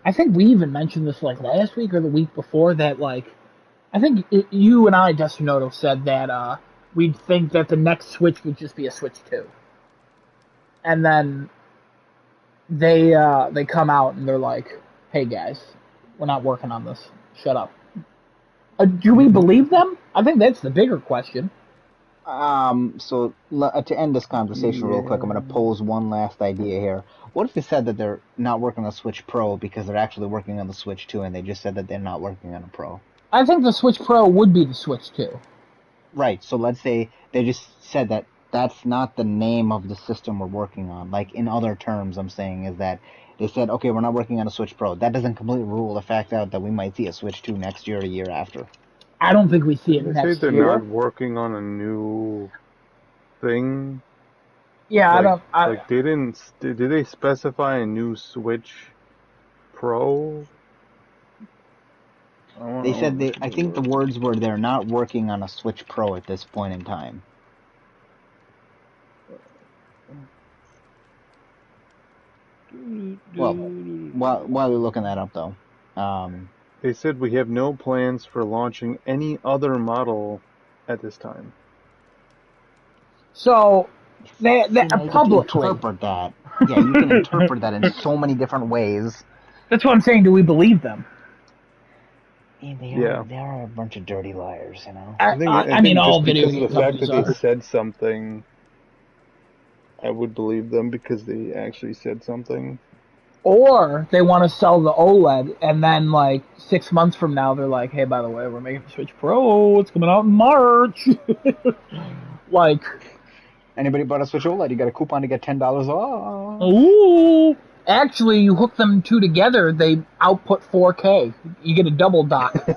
I think we even mentioned this like last week or the week before that I think you and I, Destinoto, said that we'd think that the next Switch would just be a Switch 2, and then they come out and they're like, "Hey guys, we're not working on this. Shut up." Do we believe them? I think that's the bigger question. So to end this conversation real quick, I'm going to pose one last idea here. What if they said that they're not working on the Switch Pro because they're actually working on the Switch 2, and they just said that they're not working on a Pro? I think the Switch Pro would be the Switch 2. Right, so let's say they just said that that's not the name of the system we're working on. Like, in other terms, I'm saying is that they said, okay, we're not working on a Switch Pro. That doesn't completely rule the fact out that we might see a Switch 2 next year or the year after. I don't think we see it they say next they're year. not working on a new thing. Yeah, Like, I don't. like they didn't. Did they specify a new Switch Pro? They said I think the words were they're not working on a Switch Pro at this point in time. Well, while you're looking that up though, they said we have no plans for launching any other model at this time. So that you can publicly. interpret that. Yeah, you can interpret that in so many different ways. That's what I'm saying. Do we believe them? They are a bunch of dirty liars, you know. I mean, all video because of the fact that are. they said something, I would believe them because they actually said something. Or they want to sell the OLED, and then 6 months from now, they're like, "Hey, by the way, we're making the Switch Pro. It's coming out in March." Anybody bought a Switch OLED, you got a coupon to get $10 off. Ooh. Actually, you hook them two together, they output 4K. You get a double dock. Wow.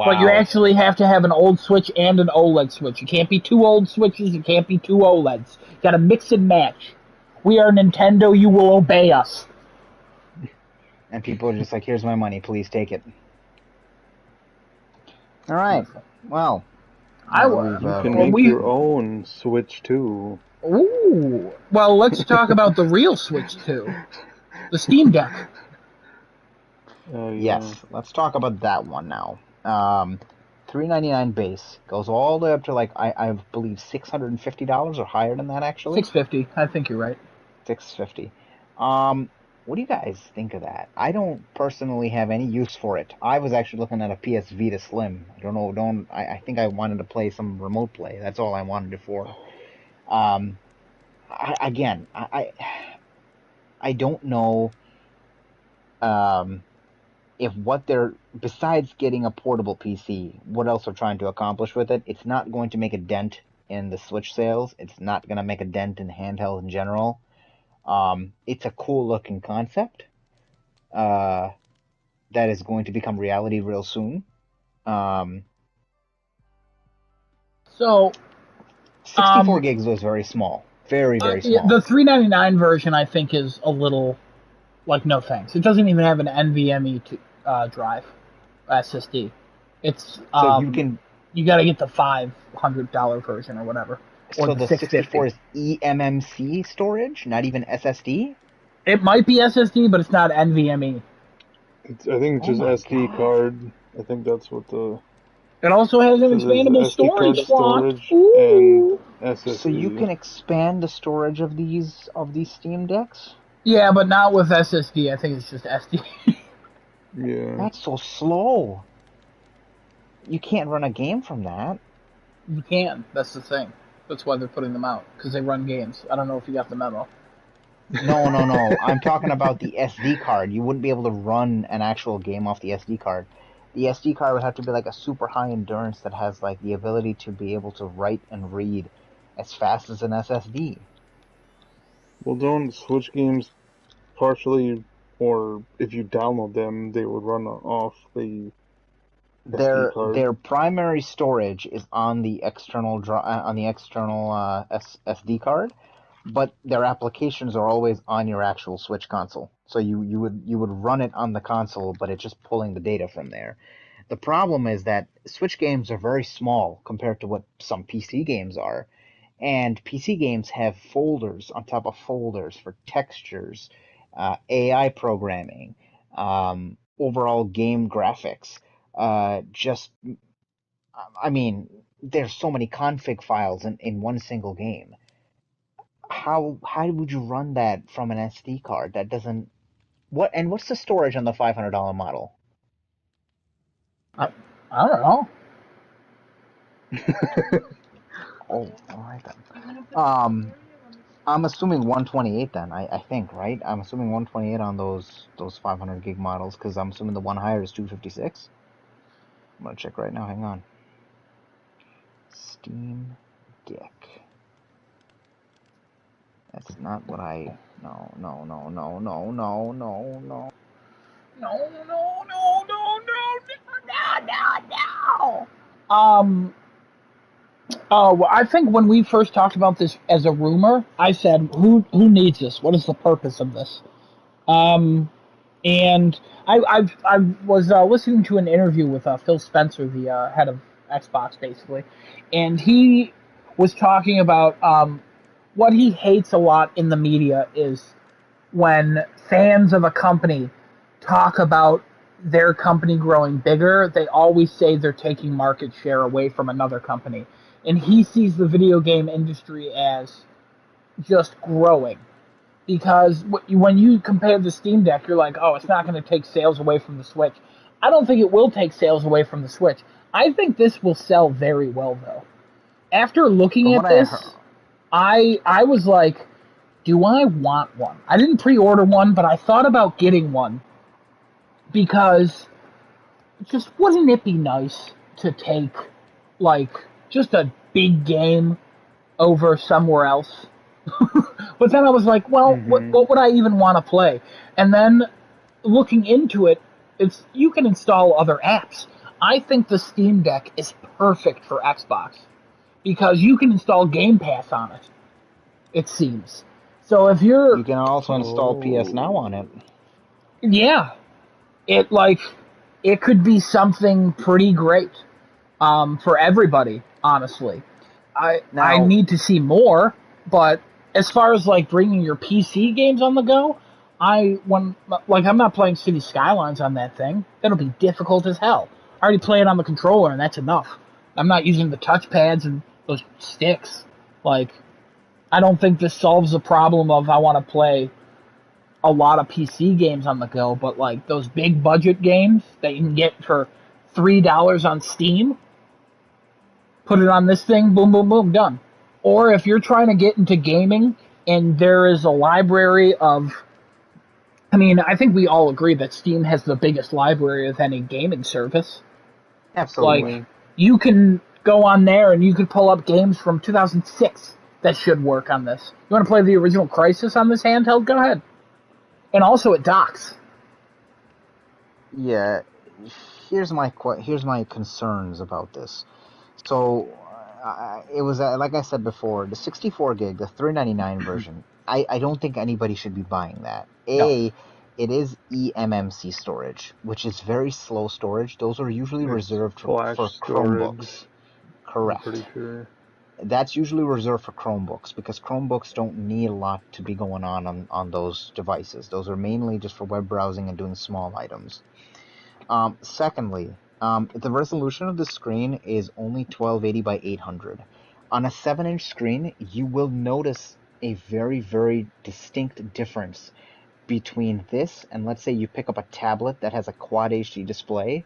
But you actually have to have an old Switch and an OLED Switch. You can't be two old Switches, you can't be two OLEDs. You gotta mix and match. We are Nintendo, you will obey us. And people are just like, here's my money, please take it. Alright, well. You can make your own Switch 2. Ooh. Well, let's talk about the real Switch 2. The Steam Deck. Yes, let's talk about that one now. $399 base goes all the way up to I believe $650 or higher than that actually. $650. I think you're right. $650. What do you guys think of that? I don't personally have any use for it. I was actually looking at a PS Vita Slim. I think I wanted to play some remote play. That's all I wanted it for. I don't know if what they're, besides getting a portable PC, what else they're trying to accomplish with it. It's not going to make a dent in the Switch sales. It's not going to make a dent in handheld in general. It's a cool looking concept that is going to become reality real soon. So 64 gigs was very small. Very, very small. The $399 version, I think, is a little like no thanks. It doesn't even have an NVMe drive SSD. It's So you got to get the $500 version or whatever. Or so the 64 is eMMC storage, not even SSD. It might be SSD, but it's not NVMe. I think it's just SD card. I think that's what the. It also has an expandable storage slot. And SSD. So you can expand the storage of these Steam Decks? Yeah, but not with SSD. I think it's just SD. Yeah. That's so slow. You can't run a game from that. You can. That's the thing. That's why they're putting them out, because they run games. I don't know if you got the memo. No. I'm talking about the SD card. You wouldn't be able to run an actual game off the SD card. The SD card would have to be like a super high endurance that has like the ability to be able to write and read as fast as an SSD. Well, don't Switch games partially, or if you download them, they would run off the SD card? Their primary storage is on the external SD card, but their applications are always on your actual Switch console. So you would run it on the console, but it's just pulling the data from there. The problem is that Switch games are very small compared to what some PC games are. And PC games have folders on top of folders for textures, AI programming, overall game graphics. There's so many config files in one single game. How would you run that from an SD card? That doesn't. What's the storage on the $500 model? I don't know. Oh, all right then. I'm assuming 128 then. I think, right? I'm assuming 128 on those 500 gig models, because I'm assuming the one higher is 256. I'm gonna check right now. Hang on. Steam Deck. That's not what I. No. Well, I think when we first talked about this as a rumor, I said, "Who needs this? What is the purpose of this?" And I was listening to an interview with Phil Spencer, the head of Xbox, basically, and he was talking about what he hates a lot in the media is when fans of a company talk about their company growing bigger, they always say they're taking market share away from another company. And he sees the video game industry as just growing. Because when you compare the Steam Deck, you're like, oh, it's not going to take sales away from the Switch. I don't think it will take sales away from the Switch. I think this will sell very well, though. After looking at this, I was like, do I want one? I didn't pre-order one, but I thought about getting one. Because just wouldn't it be nice to take, like, just a big game over somewhere else? But then I was like, well, what would I even want to play? And then looking into it, you can install other apps. I think the Steam Deck is perfect for Xbox because you can install Game Pass on it, it seems. So if you can also install PS Now on it. Yeah. It could be something pretty great for everybody, honestly. I need to see more, but as far as like bringing your PC games on the go, I'm not playing City Skylines on that thing. That'll be difficult as hell. I already play it on the controller, and that's enough. I'm not using the touchpads and those sticks. Like, I don't think this solves the problem of I want to play a lot of PC games on the go, but like those big budget games that you can get for $3 on Steam, put it on this thing, boom, boom, boom, done. Or if you're trying to get into gaming and there is a library of. I mean, I think we all agree that Steam has the biggest library of any gaming service. Absolutely. Like, you can go on there and you can pull up games from 2006 that should work on this. You want to play the original Crysis on this handheld? Go ahead. And also it docks. Yeah. Here's my concerns about this. So, it was like I said before, the 64 gig, the 399 version. I don't think anybody should be buying that. No. It is eMMC storage, which is very slow storage. Those are usually It's reserved flash for storage. Chromebooks. Correct. I'm pretty sure. That's usually reserved for Chromebooks because Chromebooks don't need a lot to be going on those devices. Those are mainly just for web browsing and doing small items. Secondly, the resolution of the screen is only 1280 by 800. On a 7-inch screen, you will notice a very, very distinct difference between this and, let's say, you pick up a tablet that has a Quad HD display.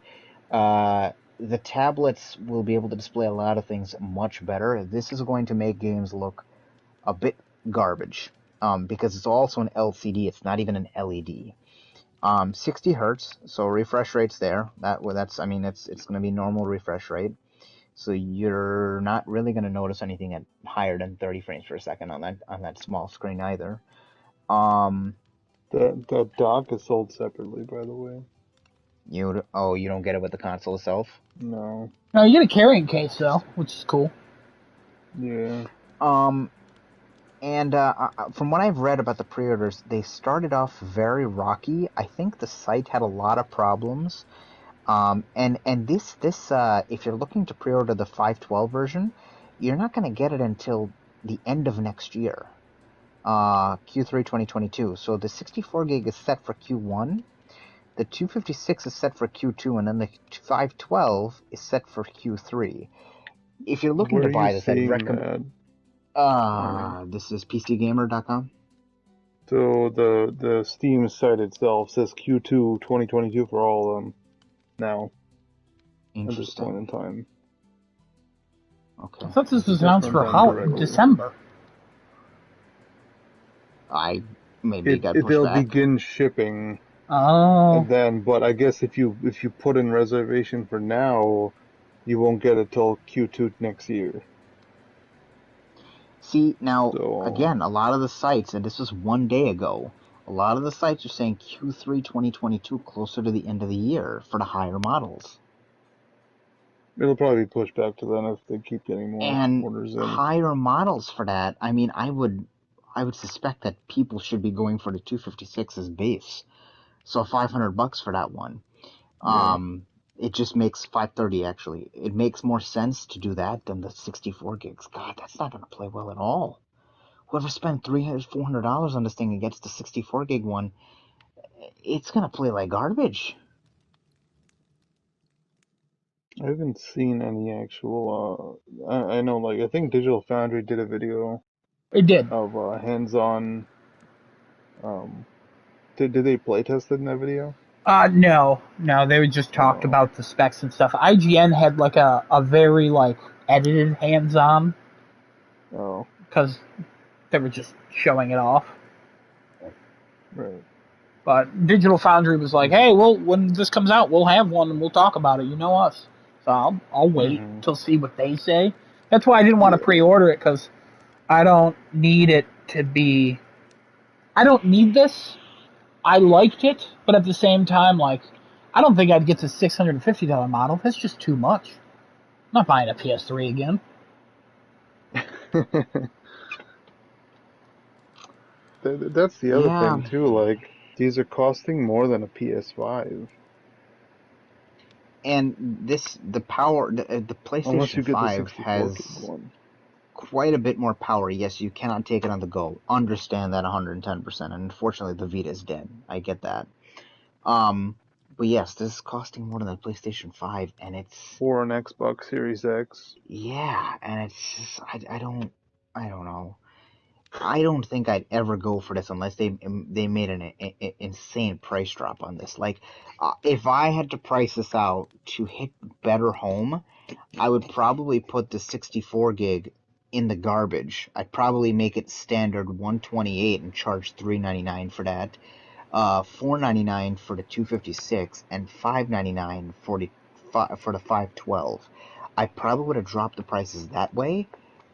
The tablets will be able to display a lot of things much better. This is going to make games look a bit garbage because it's also an LCD. It's not even an LED. 60 hertz, so refresh rate's there. It's going to be normal refresh rate. So you're not really going to notice anything at higher than 30 frames per second on that small screen either. The dock is sold separately, by the way. You don't get it with the console itself? No. No, you get a carrying case though, which is cool. Yeah. And from what I've read about the pre-orders, they started off very rocky. I think the site had a lot of problems. And this if you're looking to pre-order the 512 version, you're not going to get it until the end of next year, Q3 2022. So the 64 gig is set for Q1, the 256 is set for Q2, and then the 512 is set for Q3. If you're looking to buy this, I'd recommend. This is PCGamer.com. So the Steam site itself says Q2 2022 for all of them now. At this point in time. Okay. I thought this was announced for December. They'll begin shipping. Oh. And then, but I guess if you put in reservation for now, you won't get it till Q2 next year. See, now, again, a lot of the sites, and this was one day ago, a lot of the sites are saying Q3 2022 closer to the end of the year for the higher models. It'll probably be pushed back to then if they keep getting more orders in. And higher models for that, I mean, I would suspect that people should be going for the 256 as base. So $500 for that one. Yeah. It just makes 530 actually. It makes more sense to do that than the 64 gigs. God, that's not going to play well at all. Whoever spent $300, $400 on this thing and gets the 64 gig one, it's going to play like garbage. I haven't seen any actual. I know, like, I think Digital Foundry did a video. It did. Of hands-on. Did they playtest it in that video? No, they just talked about the specs and stuff. IGN had like a very like edited hands-on. Oh. Because they were just showing it off. Right. But Digital Foundry was like, hey, well, when this comes out, we'll have one and we'll talk about it. You know us. So I'll wait till see what they say. That's why I didn't want to pre-order it, because I don't need it to be... I don't need this. I liked it, but at the same time, like, I don't think I'd get the $650 model. That's just too much. I'm not buying a PS3 again. That's the other thing, too. Like, these are costing more than a PS5. And the PlayStation 5 has quite a bit more power. Yes, you cannot take it on the go. Understand that 110%. And unfortunately, the Vita is dead. I get that. But yes, this is costing more than the PlayStation 5, and it's... For an Xbox Series X. Yeah, and it's just... I don't know. I don't think I'd ever go for this unless they made an insane price drop on this. Like, if I had to price this out to hit better home, I would probably put the 64 gig in the garbage. I'd probably make it standard 128 and charge $399 for that. $499 for the 256 and $599 for the 512. I probably would have dropped the prices that way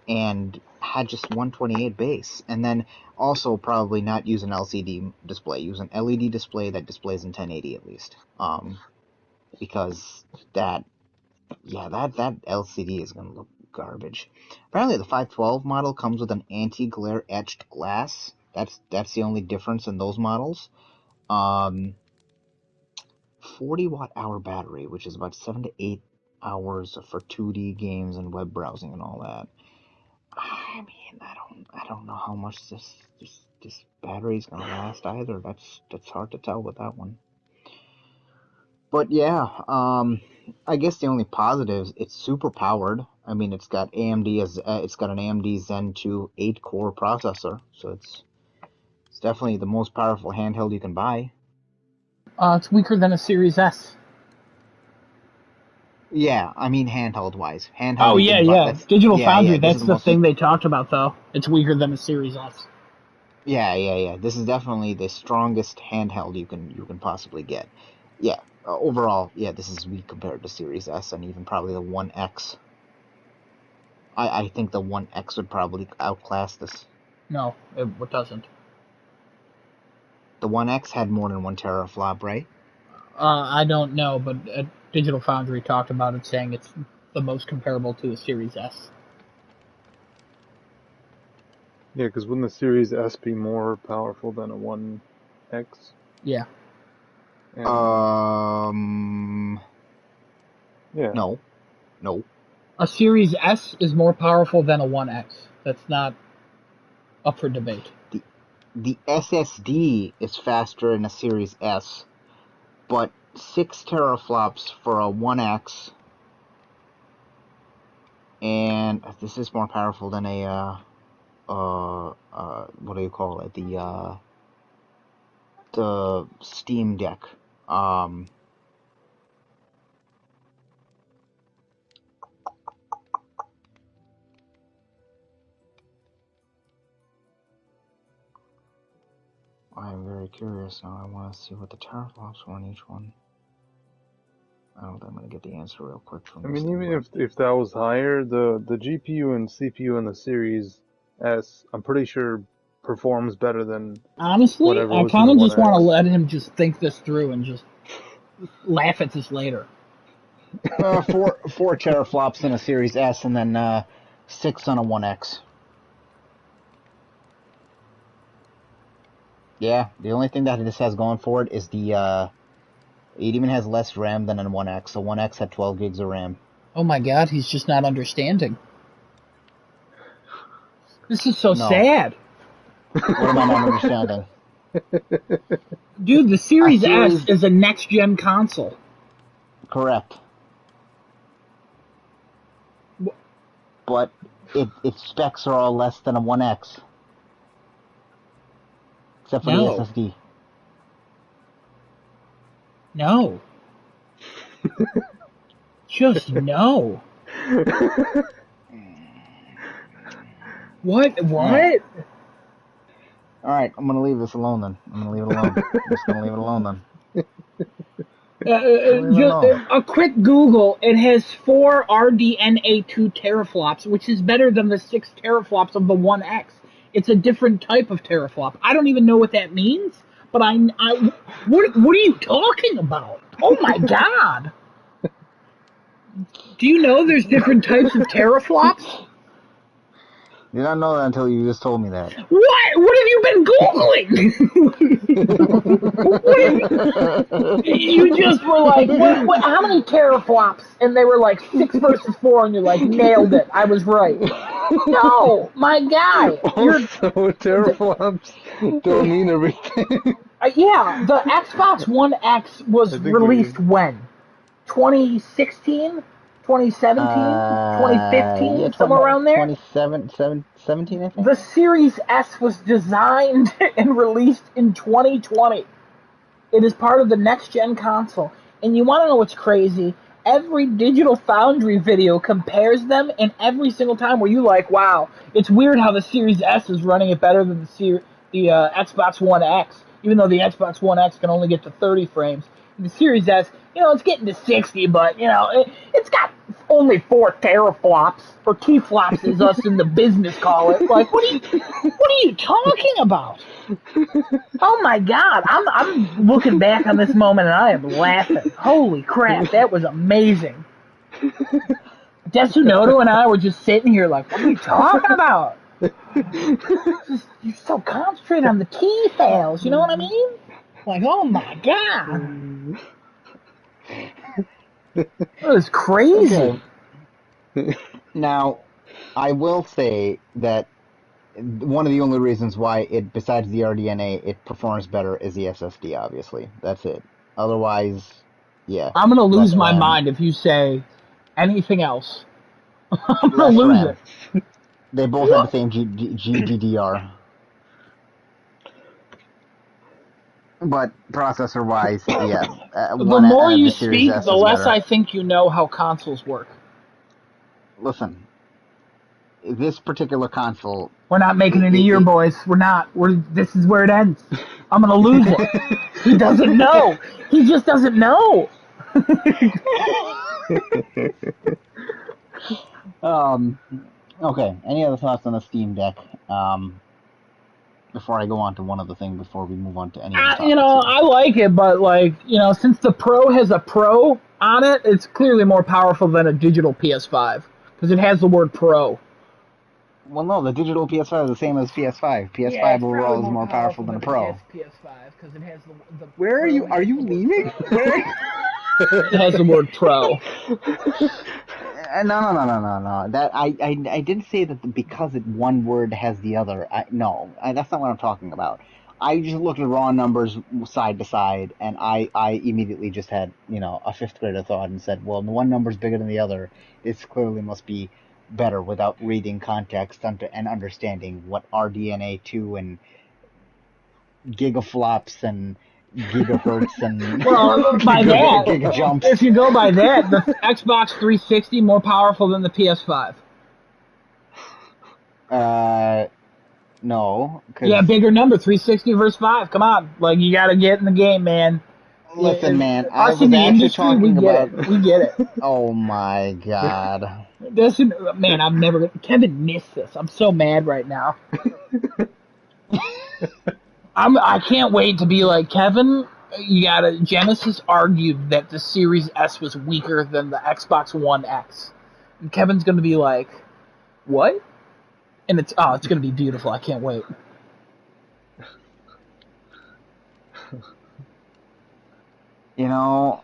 and had just 128 base, and then also probably not use an LCD display. Use an LED display that displays in 1080 at least. Because that LCD is gonna look garbage. Apparently, the 512 model comes with an anti-glare etched glass. That's the only difference in those models. 40 watt hour battery, which is about 7 to 8 hours for 2D games and web browsing and all that. I mean, I don't know how much this battery's gonna last either. That's hard to tell with that one. But yeah, I guess the only positives, it's super powered. I mean, it's got an AMD Zen 2 8-core processor, so it's definitely the most powerful handheld you can buy. It's weaker than a Series S. Yeah, I mean handheld wise. Oh yeah. Digital Foundry. That's the thing they talked about, though. It's weaker than a Series S. Yeah. This is definitely the strongest handheld you can possibly get. Yeah. Overall, yeah, this is weak compared to Series S and even probably the One X. I think the One X would probably outclass this. No, it doesn't. The One X had more than 1 teraflop, right? I don't know, but Digital Foundry talked about it, saying it's the most comparable to a Series S. Yeah, because wouldn't the Series S be more powerful than a One X? Yeah. And, yeah. No. A Series S is more powerful than a One X. That's not up for debate. The SSD is faster in a Series S, but 6 teraflops for a One X, and this is more powerful than a what do you call it? The Steam Deck. I am very curious now. I want to see what the teraflops were on each one. I don't think I'm going to get the answer real quick from this. I mean, even if that was higher, the GPU and CPU in the Series S, I'm pretty sure performs better than. Honestly, I kind of just want to let him just think this through and just laugh at this later. 4 teraflops in a Series S and then 6 on a One X. Yeah, the only thing that this has going for it is it even has less RAM than a One X. So One X had 12 gigs of RAM. Oh my god, he's just not understanding. This is so sad. What am I not understanding? Dude, the Series S is a next-gen console. Correct. But its specs are all less than a One X. Except for the SSD. No. Just no. What? Alright, I'm gonna leave this alone then. I'm just gonna leave it alone then. A quick Google, it has 4 RDNA2 teraflops, which is better than the 6 teraflops of the One X. It's a different type of teraflop. I don't even know what that means, but what are you talking about? Oh my god! Do you know there's different types of teraflops? Did not know that until you just told me that. What? What have you been Googling? You just were like, what, how many teraflops? And they were like 6 versus 4, and you're like, nailed it. I was right. No, my guy. Also, teraflops don't mean everything. Yeah, the Xbox One X was released when? 2016? 2017, 2015, somewhere around there? 2017, I think. The Series S was designed and released in 2020. It is part of the next-gen console. And you want to know what's crazy? every Digital Foundry video compares them, and every single time where you like, wow, it's weird how the Series S is running it better than the Xbox One X, even though the Xbox One X can only get to 30 frames. And the Series S, it's getting to 60, but, it's got only 4 teraflops, or T-flops as us in the business call it. Like, what are you talking about? Oh my God, I'm looking back on this moment and I am laughing. Holy crap, that was amazing. Desunoto and I were just sitting here like, what are you talking about? You're so concentrated on the T fails, you know what I mean? Like, oh my God. It was crazy. Okay. Now, I will say that one of the only reasons why it, besides the RDNA, it performs better is the SSD, obviously. That's it. Otherwise, yeah. I'm going to lose my mind if you say anything else. I'm going to lose it. They both have the same GDDR. But processor-wise, yeah. The more you speak, the less I think you know how consoles work. Listen, this particular console... We're not making it a year, boys. We're not. This is where it ends. I'm going to lose it. He doesn't know. He just doesn't know. Okay, any other thoughts on the Steam Deck? Before I go on to one other thing, before we move on to any other topics. I like it, but, since the Pro has a Pro on it, it's clearly more powerful than a digital PS5, because it has the word Pro. Well, no, the digital PS5 is the same as PS5. PS5 overall is more powerful than a Pro. PS5, because it has the Where are you? Are you leaving? It has the word Pro. No. That I didn't say that because one word has the other. That's not what I'm talking about. I just looked at raw numbers side to side, and I immediately just had a fifth grader thought and said, well, the one number's bigger than the other. This clearly must be better without reading context and understanding what RDNA2 and gigaflops and gigahertz and by that, gigajumps. If you go by that, the Xbox 360 more powerful than the PS5. No. Yeah, bigger number, 360 versus 5. Come on, you got to get in the game, man. Listen, man, I was in the industry. We get it. We get it. Oh my God. Man, Kevin missed this. I'm so mad right now. I can't wait to be like, Kevin, Genesis argued that the Series S was weaker than the Xbox One X. And Kevin's going to be like, what? And it's going to be beautiful. I can't wait. All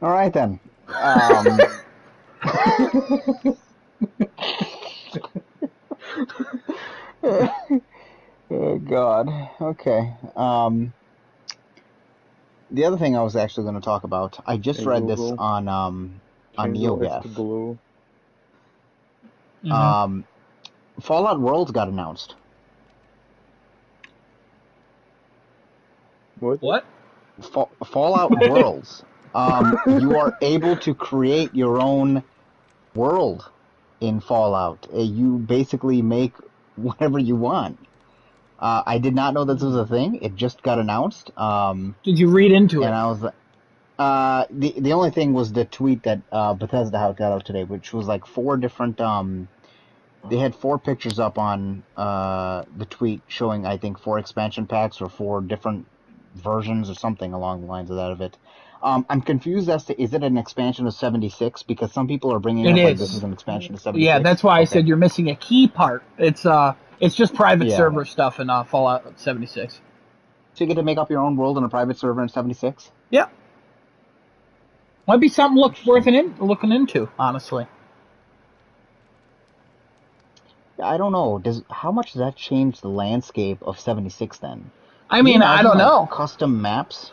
right then. Oh God. Okay. The other thing I was actually going to talk about, I just read this on NeoGAF. Mm-hmm. Fallout Worlds got announced. What? Fallout Worlds. You are able to create your own world in Fallout. You basically make whatever you want. I did not know this was a thing. It just got announced. Did you read into it? And I was the only thing was the tweet that Bethesda got out today, which was like 4 different. They had 4 pictures up on the tweet showing, I think, 4 expansion packs or 4 different versions or something along the lines of that of it. I'm confused as to, is it an expansion of 76? Because some people are bringing up like this is an expansion of 76. Yeah, that's why I said you're missing a key part. It's just private server stuff in Fallout 76. So you get to make up your own world in a private server in 76? Yeah. Might be something worth looking into, honestly. I don't know. How much does that change the landscape of 76 then? I mean, I don't know. Custom maps?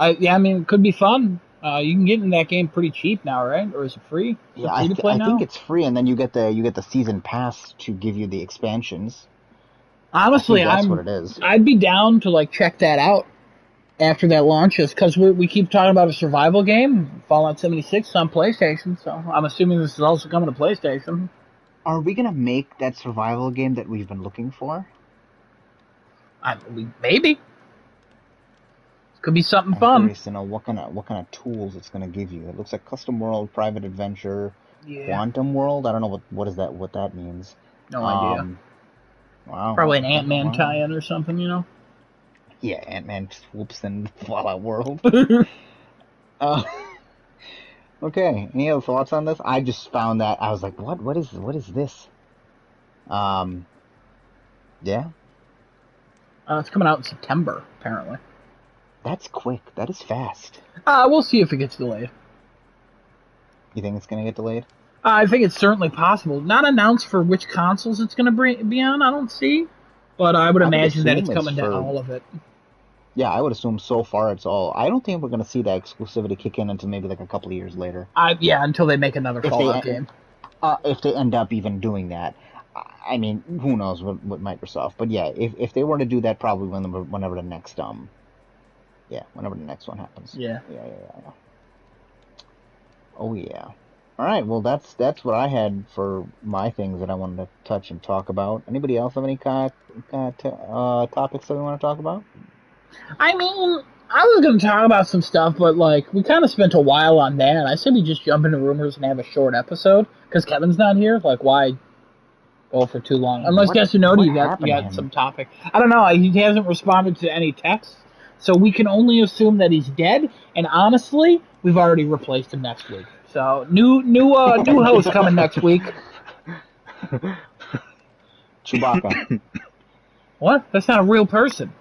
It could be fun. You can get in that game pretty cheap now, right? Or is it free? Is it free to play now? I think it's free, and then you get the season pass to give you the expansions. Honestly, that's what it is. I'd be down to check that out. after that launch is because we keep talking about a survival game, Fallout 76 on PlayStation. So I'm assuming this is also coming to PlayStation. Are we gonna make that survival game that we've been looking for? Maybe. Could be something I'm fun. curious to know what kind of tools it's gonna give you. It looks like custom world, private adventure, quantum world. I don't know what that means. No idea. Wow. Probably an Ant-Man tie-in or something, you know? Yeah, Ant-Man swoops in Fallout World. Okay. Any other thoughts on this? I just found that I was like, what is this? Yeah. It's coming out in September, apparently. That's quick. That is fast. We'll see if it gets delayed. You think it's gonna get delayed? I think it's certainly possible. Not announced for which consoles it's going to be on, I don't see. But I would imagine that it's coming to all of it. Yeah, I would assume so far it's all. I don't think we're going to see that exclusivity kick in until maybe like a couple of years later. Yeah, until they make another Fallout game. If they end up even doing that. I mean, who knows what Microsoft. But yeah, if they were to do that, probably whenever the next whenever the next one happens. Yeah. Oh yeah. All right, well that's what I had for my things that I wanted to touch and talk about. Anybody else have any topics that we want to talk about? I mean, I was going to talk about some stuff, but like we kind of spent a while on that. I said we just jump into rumors and have a short episode because Kevin's not here. Like, why go for too long? Unless Gasunodi, you got some topic. I don't know. He hasn't responded to any texts, so we can only assume that he's dead. And honestly, we've already replaced him next week. So new host coming next week. Chewbacca. What? That's not a real person.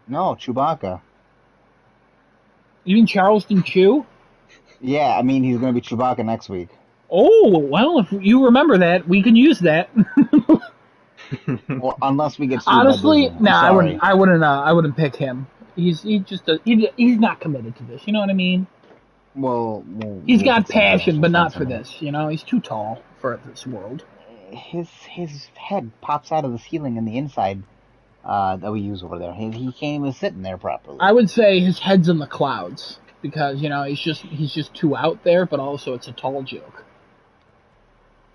No, Chewbacca. You mean Charleston Chew? Yeah, I mean he's going to be Chewbacca next week. Oh, well, if you remember that, we can use that. Well, unless we get sued honestly, by Disney. I wouldn't pick him. He's not committed to this. You know what I mean? Well, he's got passion, but not for this. You know, he's too tall for this world. His head pops out of the ceiling in the inside that we use over there. He can't even sit in there properly. I would say his head's in the clouds because he's just too out there, but also it's a tall joke.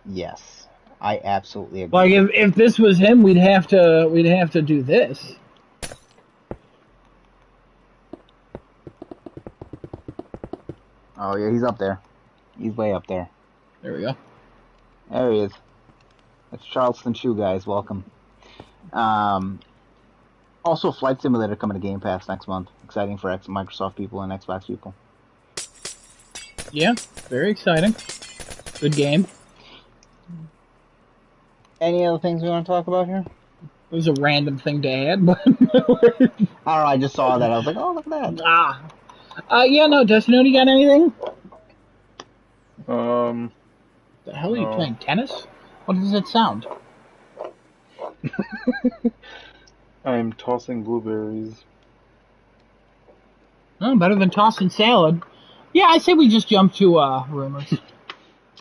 Yes, I absolutely agree. Like if this was him, we'd have to do this. Oh, yeah, he's up there. He's way up there. There we go. There he is. That's Charleston Chew, guys. Welcome. Also, Flight Simulator coming to Game Pass next month. Exciting for Microsoft people and Xbox people. Yeah, very exciting. Good game. Any other things we want to talk about here? It was a random thing to add, but... I don't know, I just saw that. I was like, oh, look at that. Yeah, no, Dustin, you got anything? The hell are you playing, tennis? What does it sound? I'm tossing blueberries. Oh, better than tossing salad. Yeah, I say we just jump to rumors.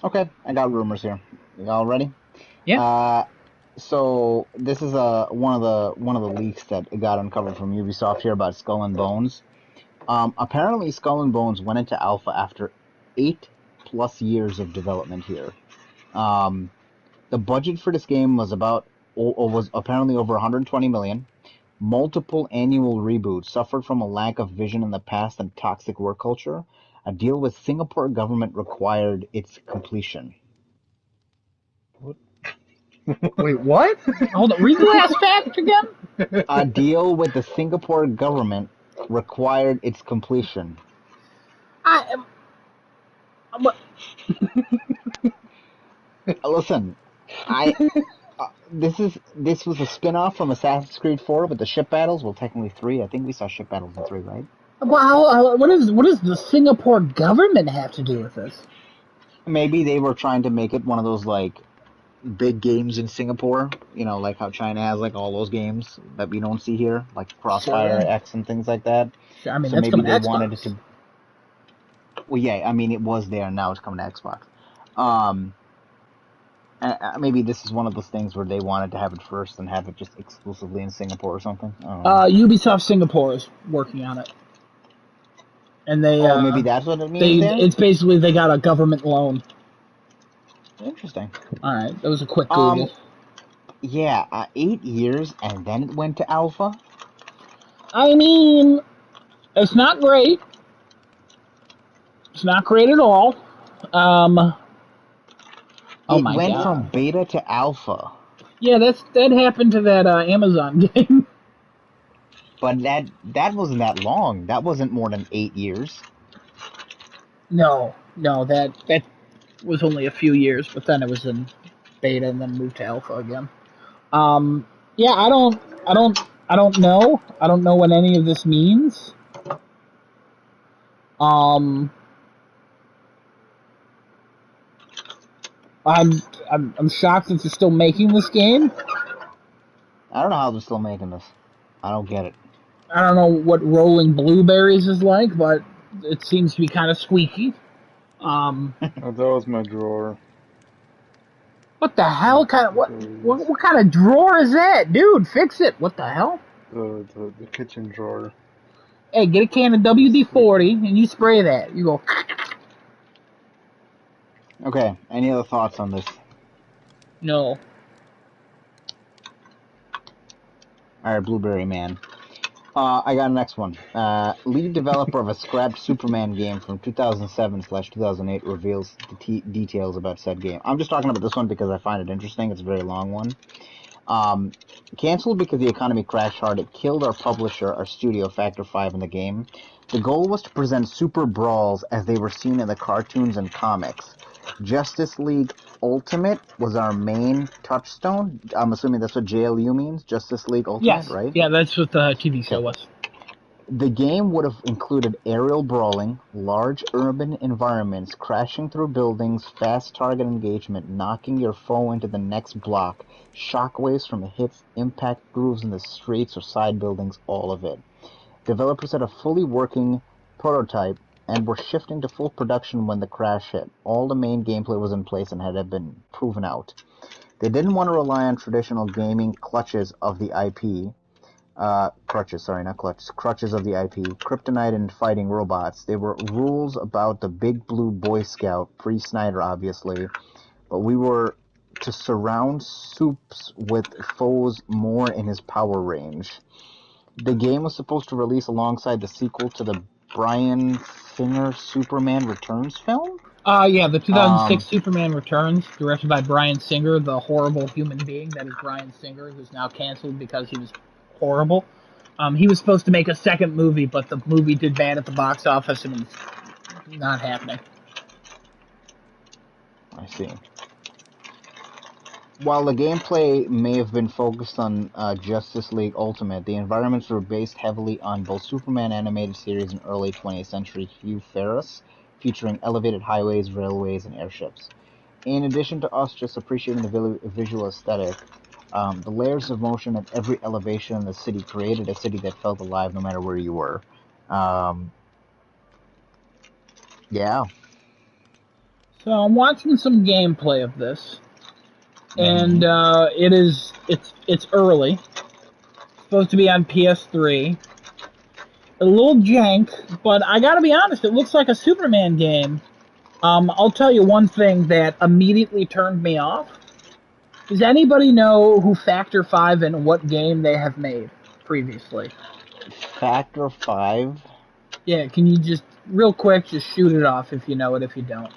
Okay, I got rumors here. Y'all ready? Yeah. So this is one of the leaks that got uncovered from Ubisoft here about Skull and Bones. Apparently, Skull and Bones went into alpha after 8+ years of development here. The budget for this game was apparently over 120 million. Multiple annual reboots, suffered from a lack of vision in the past and toxic work culture. A deal with Singapore government required its completion. What? Wait, what? Hold on, read the last fact again? A deal with the Singapore government required its completion. Listen, this was a spin-off from Assassin's Creed 4 with the ship battles. Well, technically 3. I think we saw ship battles in 3, right? Wow, what does the Singapore government have to do with this? Maybe they were trying to make it one of those like big games in Singapore. You know, like how China has like all those games that we don't see here, like Crossfire X and things like that. I mean, so that's maybe they Xbox. wanted it to. Well, yeah, I mean it was there, and now it's coming to Xbox. Maybe this is one of those things where they wanted to have it first and have it just exclusively in Singapore or something. Ubisoft Singapore is working on it. And they Oh, maybe that's what it means there? it's basically they got a government loan. Interesting. All right, that was a quick Google. Yeah, 8 years and then it went to alpha? I mean, it's not great. It's not great at all. Oh It my went god. from beta to alpha. Yeah, that happened to that Amazon game. But that wasn't that long. That wasn't more than 8 years. No, that was only a few years, but then it was in beta and then moved to alpha again. Yeah, I don't know. I don't know what any of this means. I'm shocked that they're still making this game. I don't know how they're still making this. I don't get it. I don't know what Rolling Blueberries is like, but it seems to be kind of squeaky. Oh, that was my drawer. What the hell? What kind of drawer is that, dude? Fix it! What the hell? The kitchen drawer. Hey, get a can of WD-40 and you spray that. You go. Okay, any other thoughts on this? No. Alright, Blueberry Man. I got a next one. Lead developer of a scrapped Superman game from 2007/2008 reveals details about said game. I'm just talking about this one because I find it interesting. It's a very long one. Cancelled because the economy crashed hard. It killed our publisher, our studio, Factor 5 in the game. The goal was to present super brawls as they were seen in the cartoons and comics. Justice League Ultimate was our main touchstone. I'm assuming that's what JLU means, Justice League Ultimate, Yes. right? Yeah, that's what the TV show was. The game would have included aerial brawling, large urban environments, crashing through buildings, fast target engagement, knocking your foe into the next block, shockwaves from hits, impact grooves in the streets or side buildings, all of it. Developers had a fully working prototype and were shifting to full production when the crash hit. All the main gameplay was in place and had been proven out. They didn't want to rely on traditional gaming clutches of the IP. Crutches of the IP, Kryptonite and fighting robots. There were rules about the Big Blue Boy Scout, pre-Snyder obviously, but we were to surround Soups with foes more in his power range. The game was supposed to release alongside the sequel to the Bryan Singer Superman Returns film? Yeah, the 2006 Superman Returns, directed by Bryan Singer, the horrible human being that is Bryan Singer, who's now canceled because he was horrible. He was supposed to make a second movie, but the movie did bad at the box office and it's not happening. I see. While the gameplay may have been focused on Justice League Ultimate, the environments were based heavily on both Superman animated series and early 20th century Hugh Ferris, featuring elevated highways, railways, and airships. In addition to us just appreciating the visual aesthetic, the layers of motion at every elevation in the city created a city that felt alive no matter where you were. Yeah. So I'm watching some gameplay of this, and it's early. It's supposed to be on PS3. A little jank, but I gotta be honest, it looks like a Superman game. I'll tell you one thing that immediately turned me off. Does anybody know who Factor 5 and what game they have made previously? Factor 5? Yeah, can you just, real quick, just shoot it off if you know it, if you don't.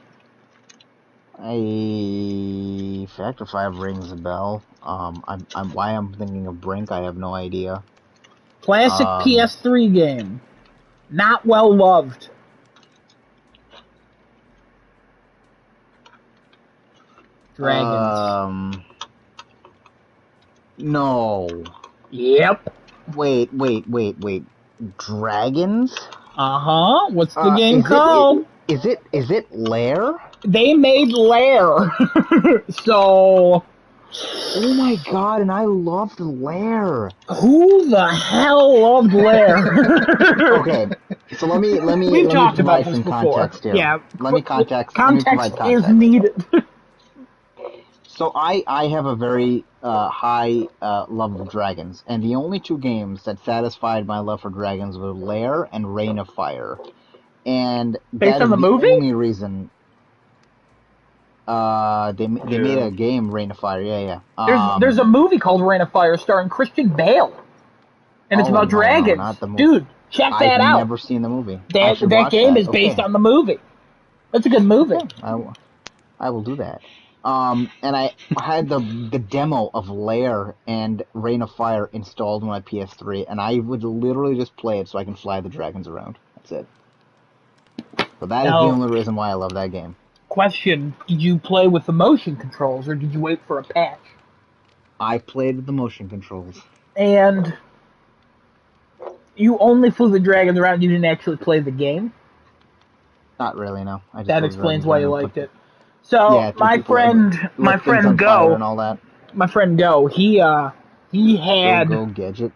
Factor 5 rings a bell. Why I'm thinking of Brink, I have no idea. Classic PS3 game. Not well loved. Dragons. No. Yep. Wait. Dragons? Uh-huh. What's the game called? Is it Lair? They made Lair. So... Oh my god, and I loved Lair. Who the hell loved Lair? Okay, so let me We've talked about provide this some before. context here. Yeah. Let me provide Context context. is needed. So I have a very high love of dragons, and the only two games that satisfied my love for dragons were Lair and Reign of Fire. and Based that on is the the movie? only reason. They made a game, Rain of Fire. Yeah, yeah. There's a movie called Rain of Fire starring Christian Bale, and it's Oh about no, dragons. not the movie. Dude, check I've that out. never seen the movie. I That should that watch game that. is based Okay. on the movie. That's a good movie. Okay. I will do that. And I had the demo of Lair and Rain of Fire installed on my PS3, and I would literally just play it so I can fly the dragons around. That's it. So that is the Now, only reason why I love that game. question: did you play with the motion controls, or did you wait for a patch? I played with the motion controls. And you only flew the dragons around. You didn't actually play the game. Not really, no. I just That flew the explains dragons why around you and liked put, it. So yeah, to my lit things on fire and all that. my friend Go, he had. Go gadget.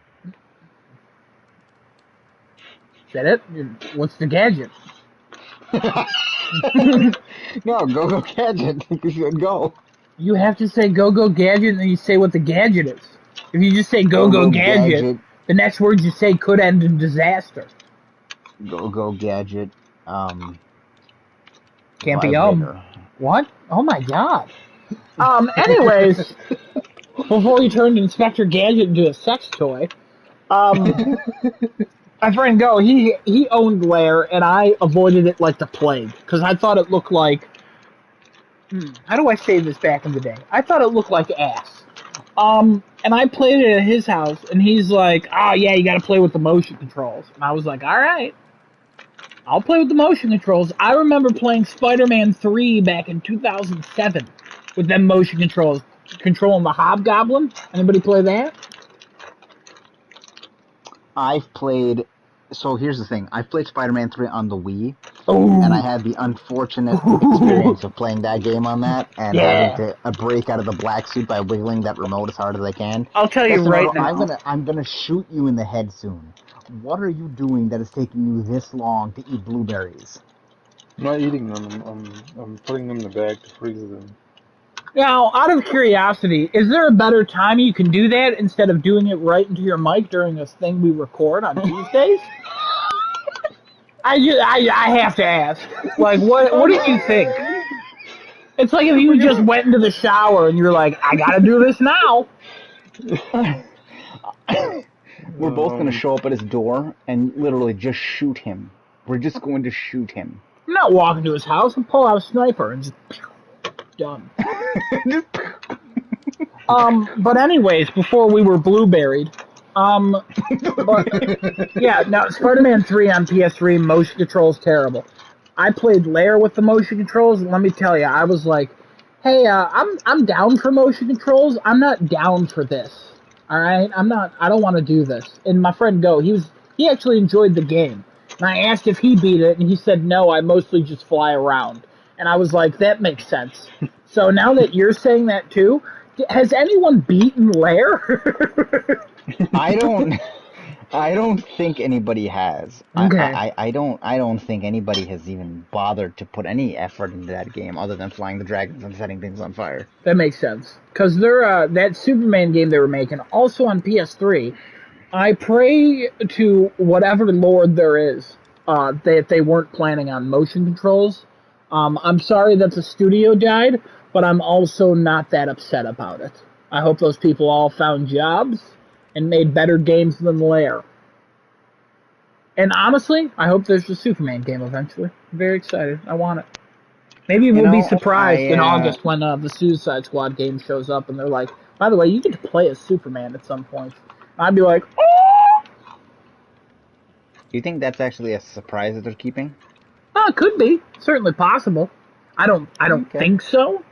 Is that it? What's the gadget? No, go gadget. You should go. You have to say go gadget, and then you say what the gadget is. If you just say go Go gadget, the next words you say could end in disaster. Go gadget. Can't be Vibrator. What? Oh my god. Anyways, before you turned Inspector Gadget into a sex toy, my friend Go, he owned Lair, and I avoided it like the plague because I thought it looked like. How do I say this back in the day? I thought it looked like ass. And I played it at his house, and he's like, "Oh yeah, you got to play with the motion controls." And I was like, "All right, I'll play with the motion controls." I remember playing Spider-Man 3 back in 2007 with them motion controls, controlling the Hobgoblin. Anybody play that? I've played. So here's the thing. I've played Spider-Man 3 on the Wii, Oh, and I had the unfortunate experience of playing that game on that and Yeah. having to break out of the black suit by wiggling that remote as hard as I can. I'll tell you Listen, right Otto, now. I'm gonna shoot you in the head soon. What are you doing that is taking you this long to eat blueberries? I'm not eating them. I'm putting them in the bag to freeze them. Now, out of curiosity, is there a better time you can do that instead of doing it right into your mic during this thing we record on Tuesdays? I have to ask. Like, what do you think? It's like if you just went into the shower and you're like, I gotta do this now. We're both gonna show up at his door and literally just shoot him. We're just going to shoot him. I'm not walking to his house and pull out a sniper and just done. But anyways, before we were blueberried, but yeah, now Spider-Man 3 on PS3 motion controls terrible. I played Lair with the motion controls, and let me tell you, I was like, "Hey, I'm down for motion controls. I'm not down for this. All right, I'm not. I don't want to do this." And my friend Go, he actually enjoyed the game, and I asked if he beat it, and he said, "No, I mostly just fly around." And I was like, "That makes sense." So now that you're saying that too, has anyone beaten Lair? I don't think anybody has. Okay. I don't think anybody has even bothered to put any effort into that game other than flying the dragons and setting things on fire. That makes sense. Because they're that Superman game they were making, also on PS3, I pray to whatever Lord there is that they weren't planning on motion controls. I'm sorry that the studio died, but I'm also not that upset about it. I hope those people all found jobs and made better games than Lair. And honestly, I hope there's a Superman game eventually. I'm very excited. I want it. Maybe we'll be surprised in August when the Suicide Squad game shows up and they're like, by the way, you get to play as Superman at some point. I'd be like, oh! Do you think that's actually a surprise that they're keeping? Oh, it could be. Certainly possible. I don't think so.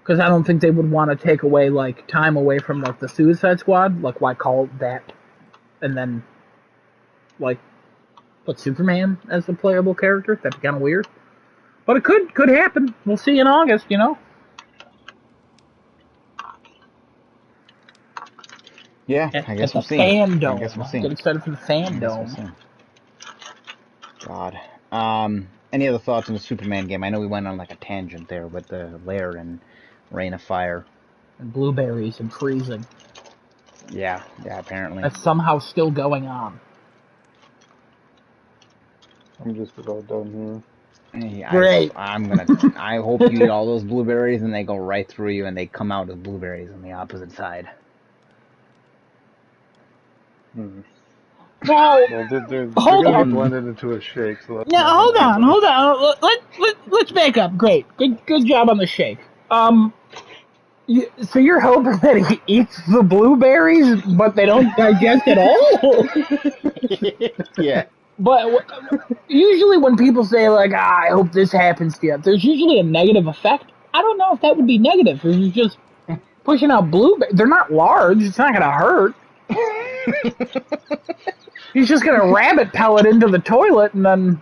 Because I don't think they would want to take away, like, time away from, like, the Suicide Squad. Like, why call it that? And then, like, put Superman as the playable character? That'd be kind of weird. But it could happen. We'll see in August, you know? Yeah, I guess we'll see. Fandom. I guess we'll see. Get excited for the fandom. God. Any other thoughts on the Superman game? I know we went on like a tangent there with the Lair and Rain of Fire. And blueberries and freezing. Yeah, apparently. That's somehow still going on. I'm just about done Hey, Great. I hope you eat all those blueberries and they go right through you and they come out as blueberries on the opposite side. here. Hmm. Now, Well, they're hold gonna be on. blended into a shake, so that's Now, not gonna happen. hold on. Let's back up. Great. Good job on the shake. So you're hoping that he eats the blueberries, but they don't digest at all? Yeah. But usually when people say, like, I hope this happens to you, there's usually a negative effect. I don't know if that would be negative. It's just pushing out blueberries. They're not large. It's not going to hurt. He's just going to rabbit pellet into the toilet and then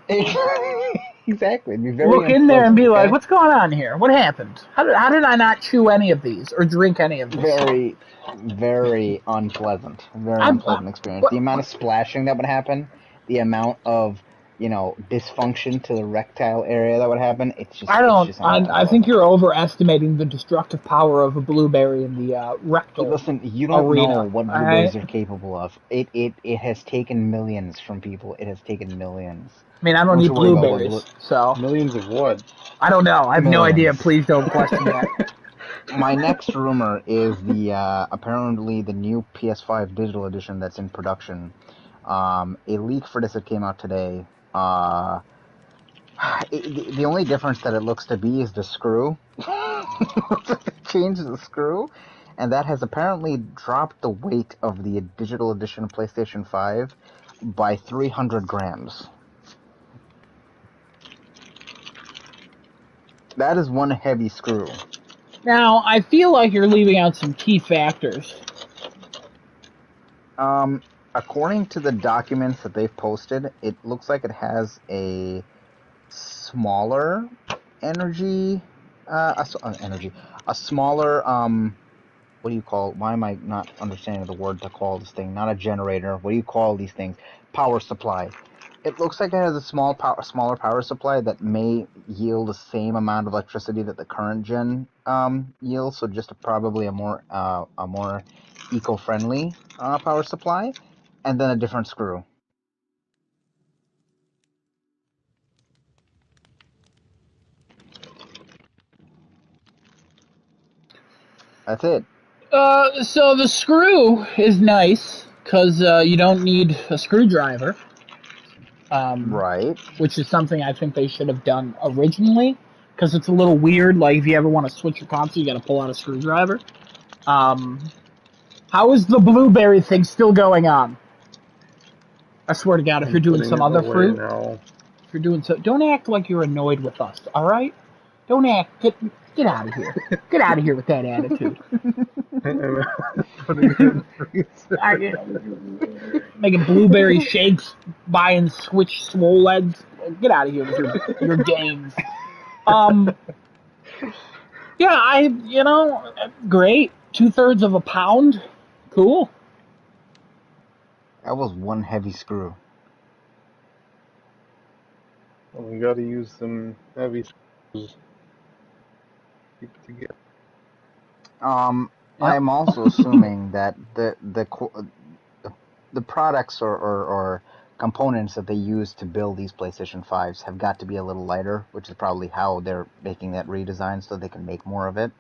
Exactly. It'd be very look in there and unpleasant, be like, okay? what's going on here? What happened? How did I not chew any of these or drink any of this? Very, very unpleasant. Very I'm- unpleasant experience. The amount of splashing that would happen, the amount of, dysfunction to the rectile area that would happen, it's just I think you're overestimating the destructive power of a blueberry in the rectal Listen, you don't arena. know what blueberries are capable of. It has taken millions from people. It has taken millions. I mean, I don't Don't eat you worry about what blueberries, so Millions of what? I don't know. I have no Millions. idea. Please don't question that. My next rumor is apparently the new PS5 digital edition that's in production. A leak for this that came out today. The only difference that it looks to be is the screw. Change the screw, and that has apparently dropped the weight of the digital edition of PlayStation 5 by 300 grams. That is one heavy screw. Now, I feel like you're leaving out some key factors. According to the documents that they've posted, it looks like it has a smaller energy, a smaller, what do you call, why am I not understanding the word to call this thing? Not a generator, what do you call these things? Power supply. It looks like it has a smaller power supply that may yield the same amount of electricity that the current gen yields, so just probably a more eco-friendly power supply, and then a different screw. That's it. So the screw is nice because you don't need a screwdriver. Right. Which is something I think they should have done originally, because it's a little weird. Like, if you ever want to switch your console, you got to pull out a screwdriver. How is the blueberry thing still going on? I swear to God, if you're doing some other fruit, if you're doing so, don't act like you're annoyed with us. All right? Don't act. Get out of here. Get out of here with that attitude. Making blueberry shakes, buying Switch swole heads. Get out of here with your games. Yeah, great. 2/3 of a pound. Cool. That was one heavy screw. Well, we got to use some heavy screws. Keep it together. I'm also assuming that the products or components that they use to build these PlayStation 5s have got to be a little lighter, which is probably how they're making that redesign so they can make more of it.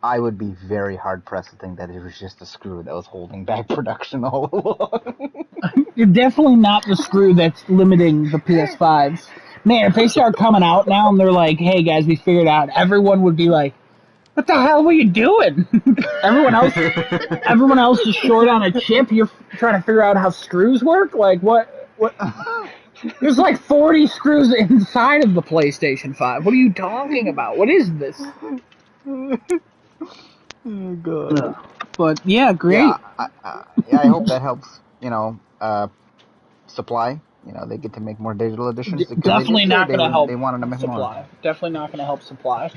I would be very hard pressed to think that it was just a screw that was holding back production all along. You're definitely not the screw that's limiting the PS5s. Man, if they start coming out now and they're like, hey guys, we figured out, everyone would be like, what the hell were you doing? Everyone else is short on a chip. You're trying to figure out how screws work? Like, what? There's like 40 screws inside of the PlayStation 5. What are you talking about? What is this? Oh, God. But, yeah, great. Yeah, I hope that helps, supply. They get to make more digital editions. Definitely not going to help They wanted to make supply. more. Definitely not going to help supply.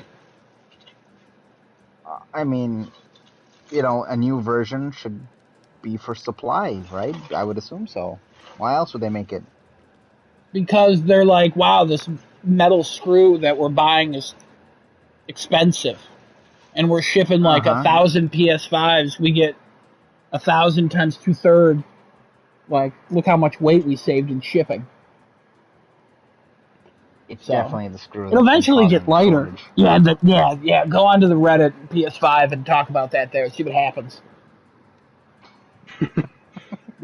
I mean, a new version should be for supply, right? I would assume so. Why else would they make it? Because they're like, wow, this metal screw that we're buying is expensive. And we're shipping like 1,000 PS5s. We get 1,000 times 2/3. Like, look how much weight we saved in shipping. It's So, definitely the screws. it'll eventually get lighter. Shortage. Yeah. Go onto the Reddit PS5 and talk about that there. See what happens.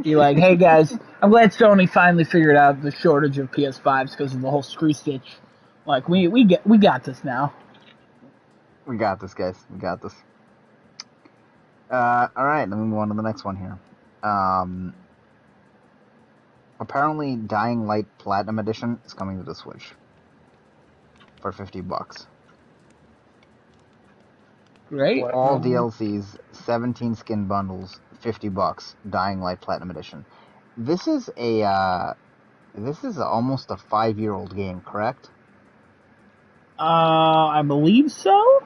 Be like, hey guys, I'm glad Sony finally figured out the shortage of PS5s because of the whole screw stitch. Like we got this now. We got this, guys. We got this. All right, let me move on to the next one here. Apparently, Dying Light Platinum Edition is coming to the Switch for $50. Great. All DLCs, 17 skin bundles, $50. Dying Light Platinum Edition. This is almost a 5-year-old game, correct? I believe so.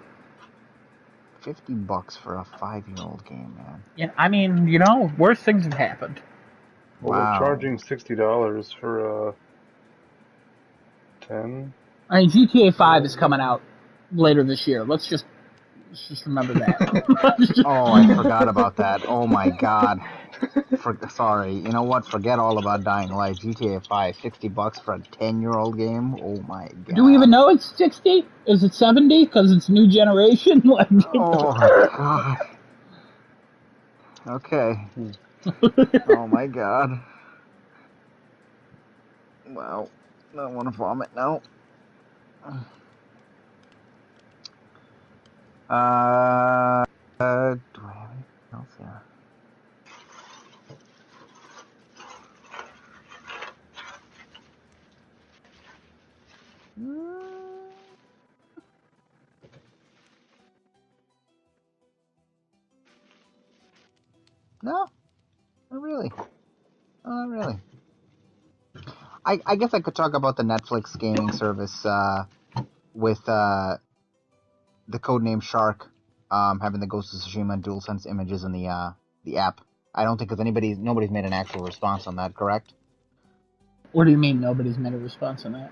$50 for a 5-year-old game, man. Yeah, I mean, worse things have happened. Well, Wow. they're charging $60 for 10. I mean, GTA 5 is coming out later this year. Let's just remember that. Oh, I forgot about that. Oh my god. Sorry. You know what? Forget all about Dying Light. GTA 5, $60 for a 10-year-old game? Oh my god. Do we even know it's 60? Is it 70? Because it's new generation? Oh god. Okay. Oh my god. Well, I want to vomit now. Do I have anything else here? No, not really. Not really. I guess I could talk about the Netflix gaming service with the codename Shark having the Ghost of Tsushima and DualSense images in the app. I don't think nobody's made an actual response on that, correct? What do you mean nobody's made a response on that?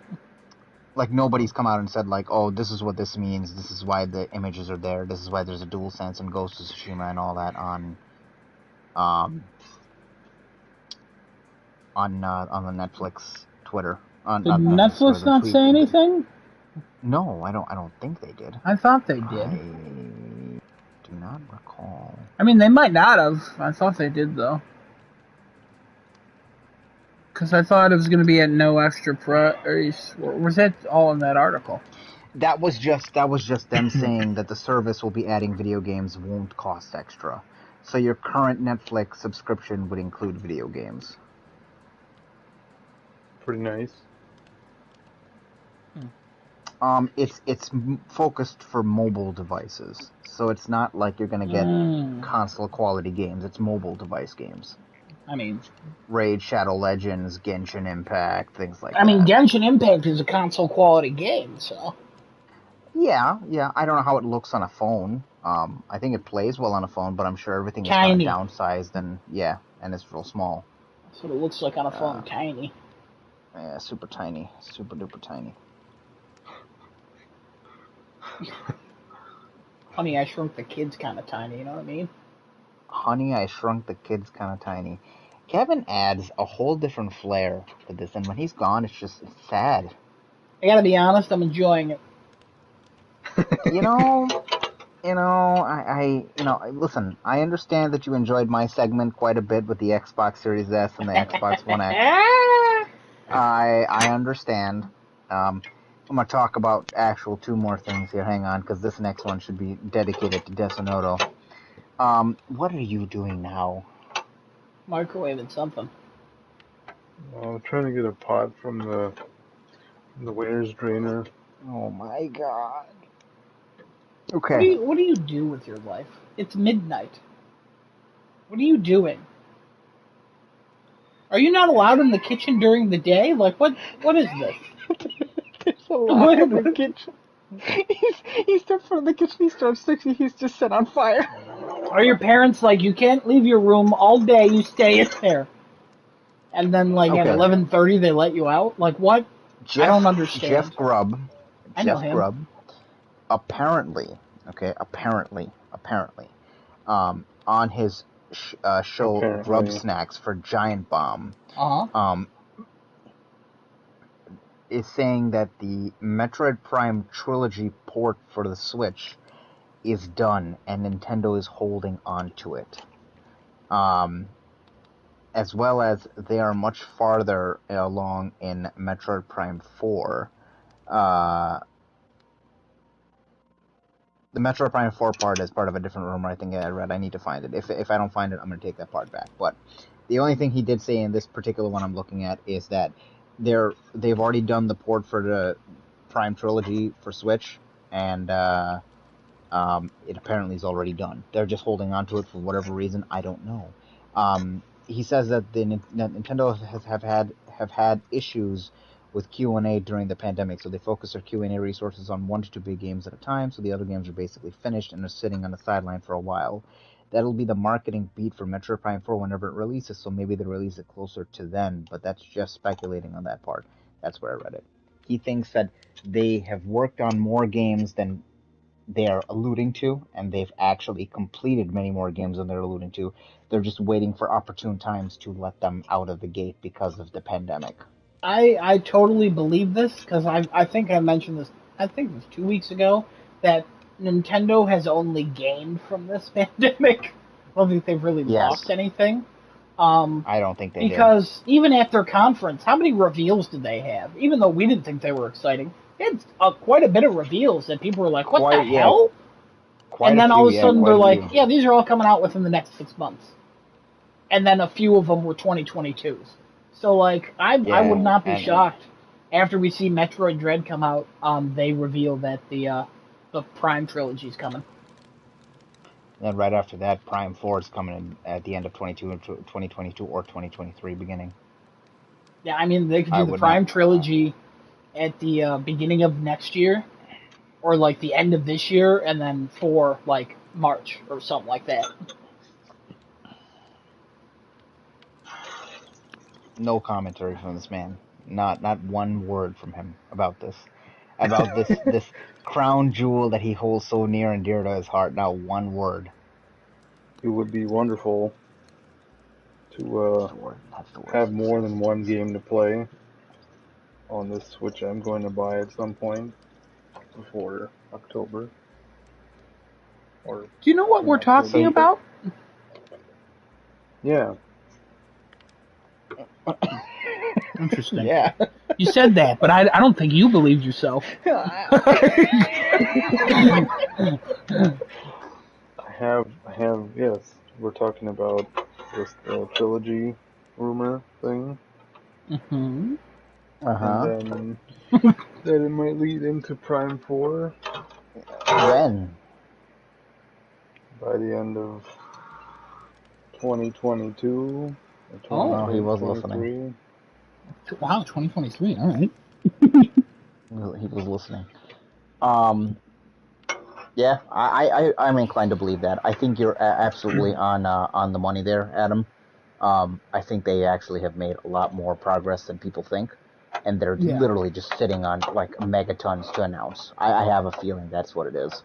Like nobody's come out and said like, oh, this is what this means. This is why the images are there. This is why there's a DualSense and Ghost of Tsushima and all that on the Netflix Twitter. Did Netflix not say anything? No, I don't think they did. I thought they did. I do not recall. I mean, they might not have. I thought they did though. Because I thought it was going to be at no extra price. Or was that all in that article? That was just them saying that the service will be adding video games won't cost extra. So your current Netflix subscription would include video games. Pretty nice. It's focused for mobile devices, so it's not like you're gonna get console quality games. It's mobile device games. I mean, Raid Shadow Legends, Genshin Impact, things like that. I mean, Genshin Impact is a console quality game, so. Yeah. I don't know how it looks on a phone. I think it plays well on a phone, but I'm sure everything is kind of downsized and it's real small. That's what it looks like on a phone, tiny. Yeah, super tiny, super duper tiny. Honey, I Shrunk the Kid's kind of tiny, you know what I mean? Honey, I Shrunk the Kid's kind of tiny. Kevin adds a whole different flair to this, and when he's gone, it's sad. I gotta be honest, I'm enjoying it. Listen, I understand that you enjoyed my segment quite a bit with the Xbox Series S and the Xbox One X. I understand. I'm going to talk about actual 2 more things here. Hang on, because this next one should be dedicated to Desanoto. What are you doing now? Microwaving something. I'm trying to get a pot from the waiter's drainer. Oh my god. Okay. What do you do with your life? It's midnight. What are you doing? Are you not allowed in the kitchen during the day? Like, what is this? There's a lot in the kitchen. He steps from the kitchen, he starts thinking he's just set on fire. Are your parents like, you can't leave your room all day, you stay in there? And then, like, at 11:30, they let you out? Like, what? I don't understand. Jeff Grubb. I know him. Apparently, on his show Grub Snacks for Giant Bomb, is saying that the Metroid Prime trilogy port for the Switch is done, and Nintendo is holding on to it. As well as they are much farther along in Metroid Prime 4. The Metroid Prime 4 part is part of a different rumor I think I read. I need to find it. If I don't find it, I'm going to take that part back. But the only thing he did say in this particular one I'm looking at is that they've already done the port for the Prime trilogy for Switch, and it apparently is already done. They're just holding on to it for whatever reason. I don't know. He says that Nintendo have had issues with Q&A during the pandemic, so they focus their Q&A resources on 1 to 2 big games at a time, so the other games are basically finished and are sitting on the sideline for a while. That'll be the marketing beat for Metroid Prime 4 whenever it releases, so maybe they'll release it closer to then, but that's just speculating on that part. That's where I read it. He thinks that they have worked on more games than they are alluding to, and they've actually completed many more games than they're alluding to. They're just waiting for opportune times to let them out of the gate because of the pandemic. I totally believe this because I think I mentioned this. I think it was 2 weeks ago that Nintendo has only gained from this pandemic. I don't think they've really lost anything. I don't think they because even at their conference, how many reveals did they have? Even though we didn't think they were exciting, they had quite a bit of reveals that people were like, "What the hell?" And then all of a sudden they're like, "Yeah, these are all coming out within the next 6 months." And then a few of them were 2022s. So, like, I would not be shocked after we see Metroid Dread come out. They reveal that the Prime trilogy is coming. Then right after that, Prime 4 is coming in at the end of 2022 or 2023 beginning. Yeah, I mean, they could do the Prime trilogy at the beginning of next year, or like the end of this year, and then 4 like March or something like that. No commentary from this man. Not one word from him about this. This crown jewel that he holds so near and dear to his heart. Not one word. It would be wonderful to have more than one game to play on this Switch I'm going to buy at some point before October. Or do you know what we're talking about? Yeah. Interesting. Yeah. You said that, but I don't think you believed yourself. I have, yes. We're talking about this trilogy rumor thing. Mm-hmm. And then that it might lead into Prime 4. When? By the end of 2022. Oh, he was listening. Wow, 2023. All right. He was listening. Yeah, I'm inclined to believe that. I think you're absolutely on the money there, Adam. I think they actually have made a lot more progress than people think, and they're literally just sitting on like megatons to announce. I have a feeling that's what it is.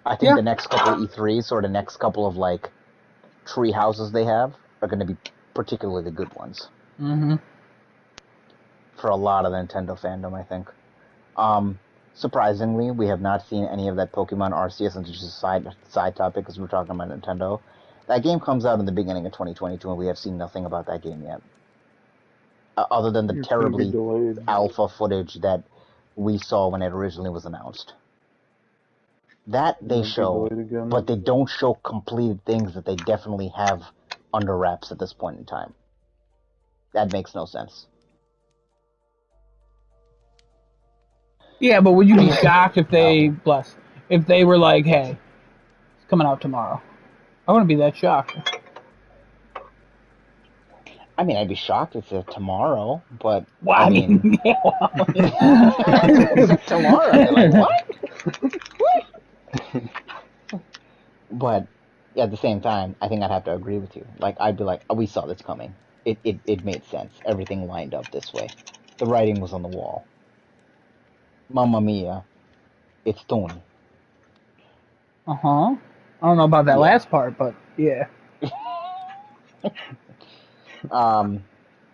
I think the next couple of E3s or the next couple of like tree houses they have are going to be particularly the good ones. Mm-hmm. For a lot of the Nintendo fandom, I think. Surprisingly, we have not seen any of that Pokemon Arceus, and just a side topic because we're talking about Nintendo. That game comes out in the beginning of 2022, and we have seen nothing about that game yet. Other than the terribly alpha footage that we saw when it originally was announced. That they show, but they don't show completed things that they definitely have under wraps at this point in time. That makes no sense. Yeah, but would you be shocked if they if they were like, "Hey, it's coming out tomorrow"? I wouldn't be that shocked. I mean, I'd be shocked if it's tomorrow, but well, I mean tomorrow. Like what? But at the same time, I think I'd have to agree with you. Like I'd be like, oh, we saw this coming. It made sense. Everything lined up this way. The writing was on the wall. Mamma mia, it's done. I don't know about that last part, but yeah.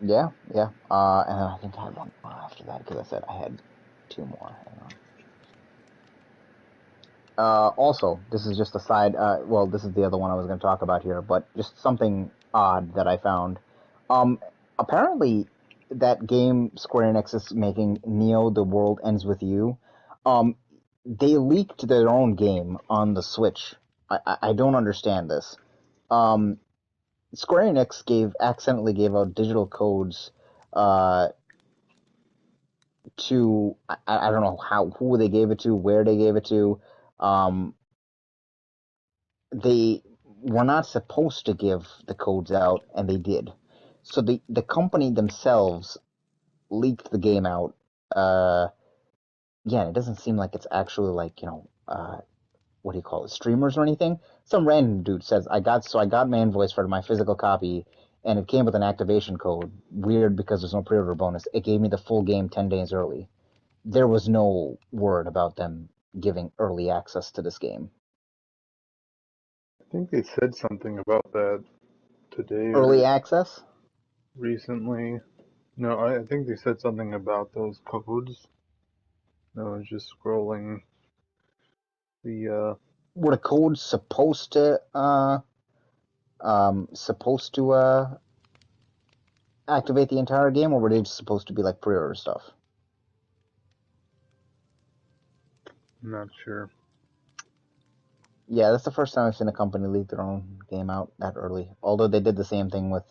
Yeah, yeah. And then I think I had one more after that because I said I had two more. Hang on. Also, this is just a side. Well, this is the other one I was going to talk about here, but just something odd that I found. Um, Apparently, that game Square Enix is making, Neo: The World Ends with You, um, they leaked their own game on the Switch. I don't understand this. Um, Square Enix accidentally gave out digital codes uh, to I don't know who they gave it to, where they gave it to. Um, they were not supposed to give the codes out, and they did. So the company themselves leaked the game out. Yeah, it doesn't seem like it's actually like what do you call it, streamers or anything. Some random dude says I got my invoice for my physical copy, and it came with an activation code. Weird because there's no pre-order bonus. It gave me the full game 10 days early. There was no word about them giving early access to this game. I think they said something about that today Early or access? recently. No, I think they said something about those codes. I was just scrolling the Were the codes supposed to activate the entire game, or were they just supposed to be like pre-order stuff? I'm not sure. Yeah, that's the first time I've seen a company leak their own game out that early. Although they did the same thing with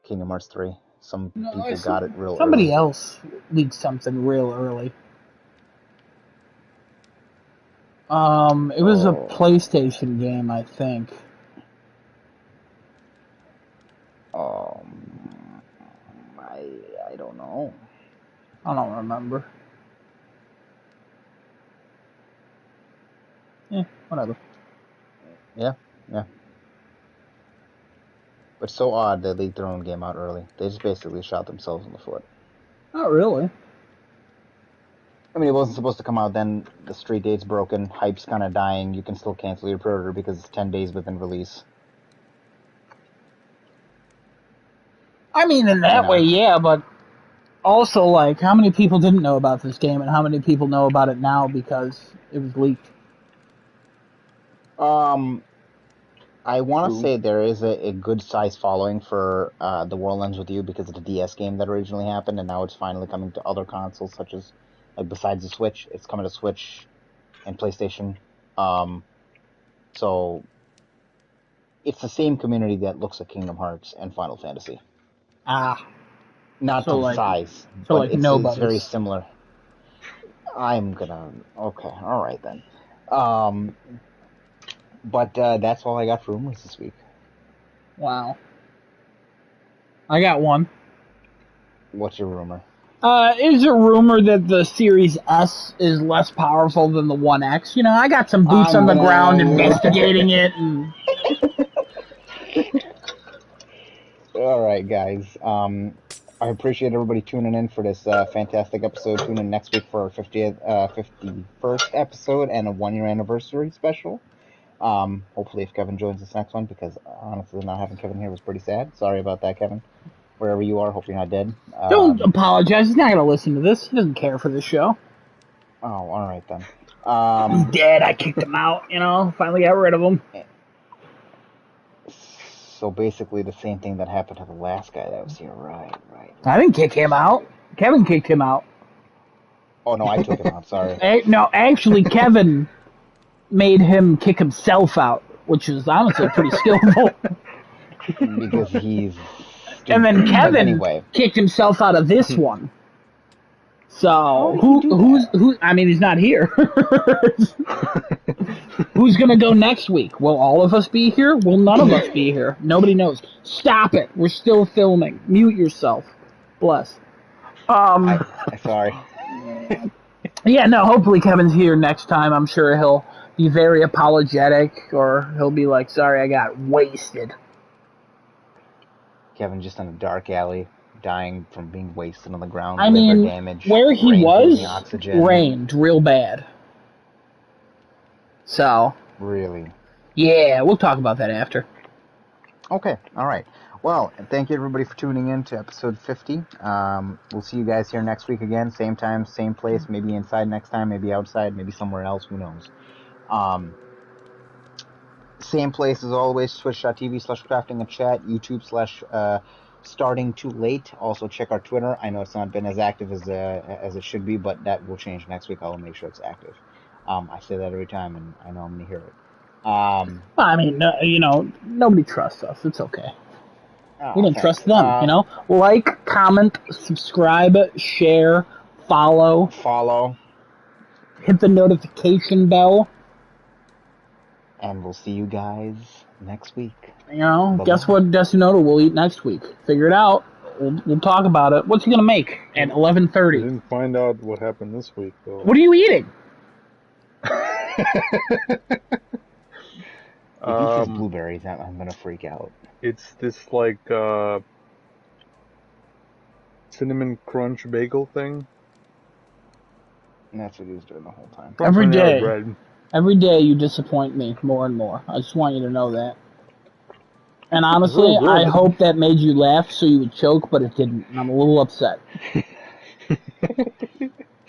Kingdom Hearts 3. Some No, people got it real somebody early. else leaked something real early. It was a Oh, PlayStation game, I think. um, I don't know. I don't remember. Whatever. Yeah, yeah. But it's so odd they leaked their own game out early. They just basically shot themselves in the foot. Not really. I mean, it wasn't supposed to come out then. The street date's broken. Hype's kind of dying. You can still cancel your pre-order because it's 10 days within release. I mean, in You that way, know. yeah, but also, like, how many people didn't know about this game, and how many people know about it now because it was leaked? I want to True. say there is a good size following for The World Ends With You because it's a DS game that originally happened, and now it's finally coming to other consoles, such as, like, besides the Switch, it's coming to Switch and PlayStation. So it's the same community that looks at Kingdom Hearts and Final Fantasy. Ah, Not to so the like, size, so but like it's very nobody's. similar. Okay, all right then. Um, but that's all I got for rumors this week. Wow. I got one. What's your rumor? Is a rumor that the Series S is less powerful than the One X. You know, I got some boots I'm on the ground gonna. investigating it, and All right, guys. I appreciate everybody tuning in for this fantastic episode. Tune in next week for our 51st episode and a 1 year anniversary special. Hopefully, if Kevin joins this next one, because honestly, not having Kevin here was pretty sad. Sorry about that, Kevin. Wherever you are, hope you're not dead. don't apologize. He's not going to listen to this. He doesn't care for this show. Oh, all right then. He's dead. I kicked him out. You know, finally got rid of him. So basically, the same thing that happened to the last guy that was here. Right. I didn't kick him out. Kevin kicked him out. Oh no, I took him out. Sorry. No, actually, Kevin made him kick himself out, which is honestly pretty skillful. Because he's stupid. And then But Kevin anyway, kicked himself out of this one. So how did he do that? who? I mean, he's not here. Who's gonna go next week? Will all of us be here? Will none of us be here? Nobody knows. Stop it. We're still filming. Mute yourself. Bless. Sorry. Yeah, no, hopefully Kevin's here next time. I'm sure he'll be very apologetic, or he'll be like, sorry, I got wasted. Kevin just in a dark alley, dying from being wasted on the ground, I liver mean, damage, where he brains losing was, oxygen. rained real bad. So, Really? yeah, we'll talk about that after. Okay, all right. Well, and thank you everybody for tuning in to episode 50. We'll see you guys here next week again, same time, same place. Maybe inside next time, maybe outside, maybe somewhere else. Who knows? Same place as always, twitch.tv/crafting and chat, YouTube/ starting too late. Also check our Twitter. I know it's not been as active as it should be, but that will change next week. I'll make sure it's active. I say that every time, and I know I'm gonna hear it. I mean, nobody trusts us. It's okay. Oh, We don't thanks. trust them, Like, comment, subscribe, share, follow, hit the notification bell. And we'll see you guys next week. Bye-bye. Guess what Desunota will eat next week? Figure it out. We'll talk about it. What's he gonna make at 11:30? I didn't find out what happened this week, though. What are you eating? If he says blueberries, I'm gonna freak out. It's this cinnamon crunch bagel thing. And that's what he was doing the whole time. Every day you disappoint me more and more. I just want you to know that. And honestly, I hope that made you laugh so you would choke, but it didn't. And I'm a little upset.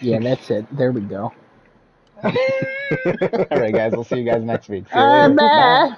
Yeah, that's it. There we go. All right, guys. We'll see you guys next week. See you later. Bye.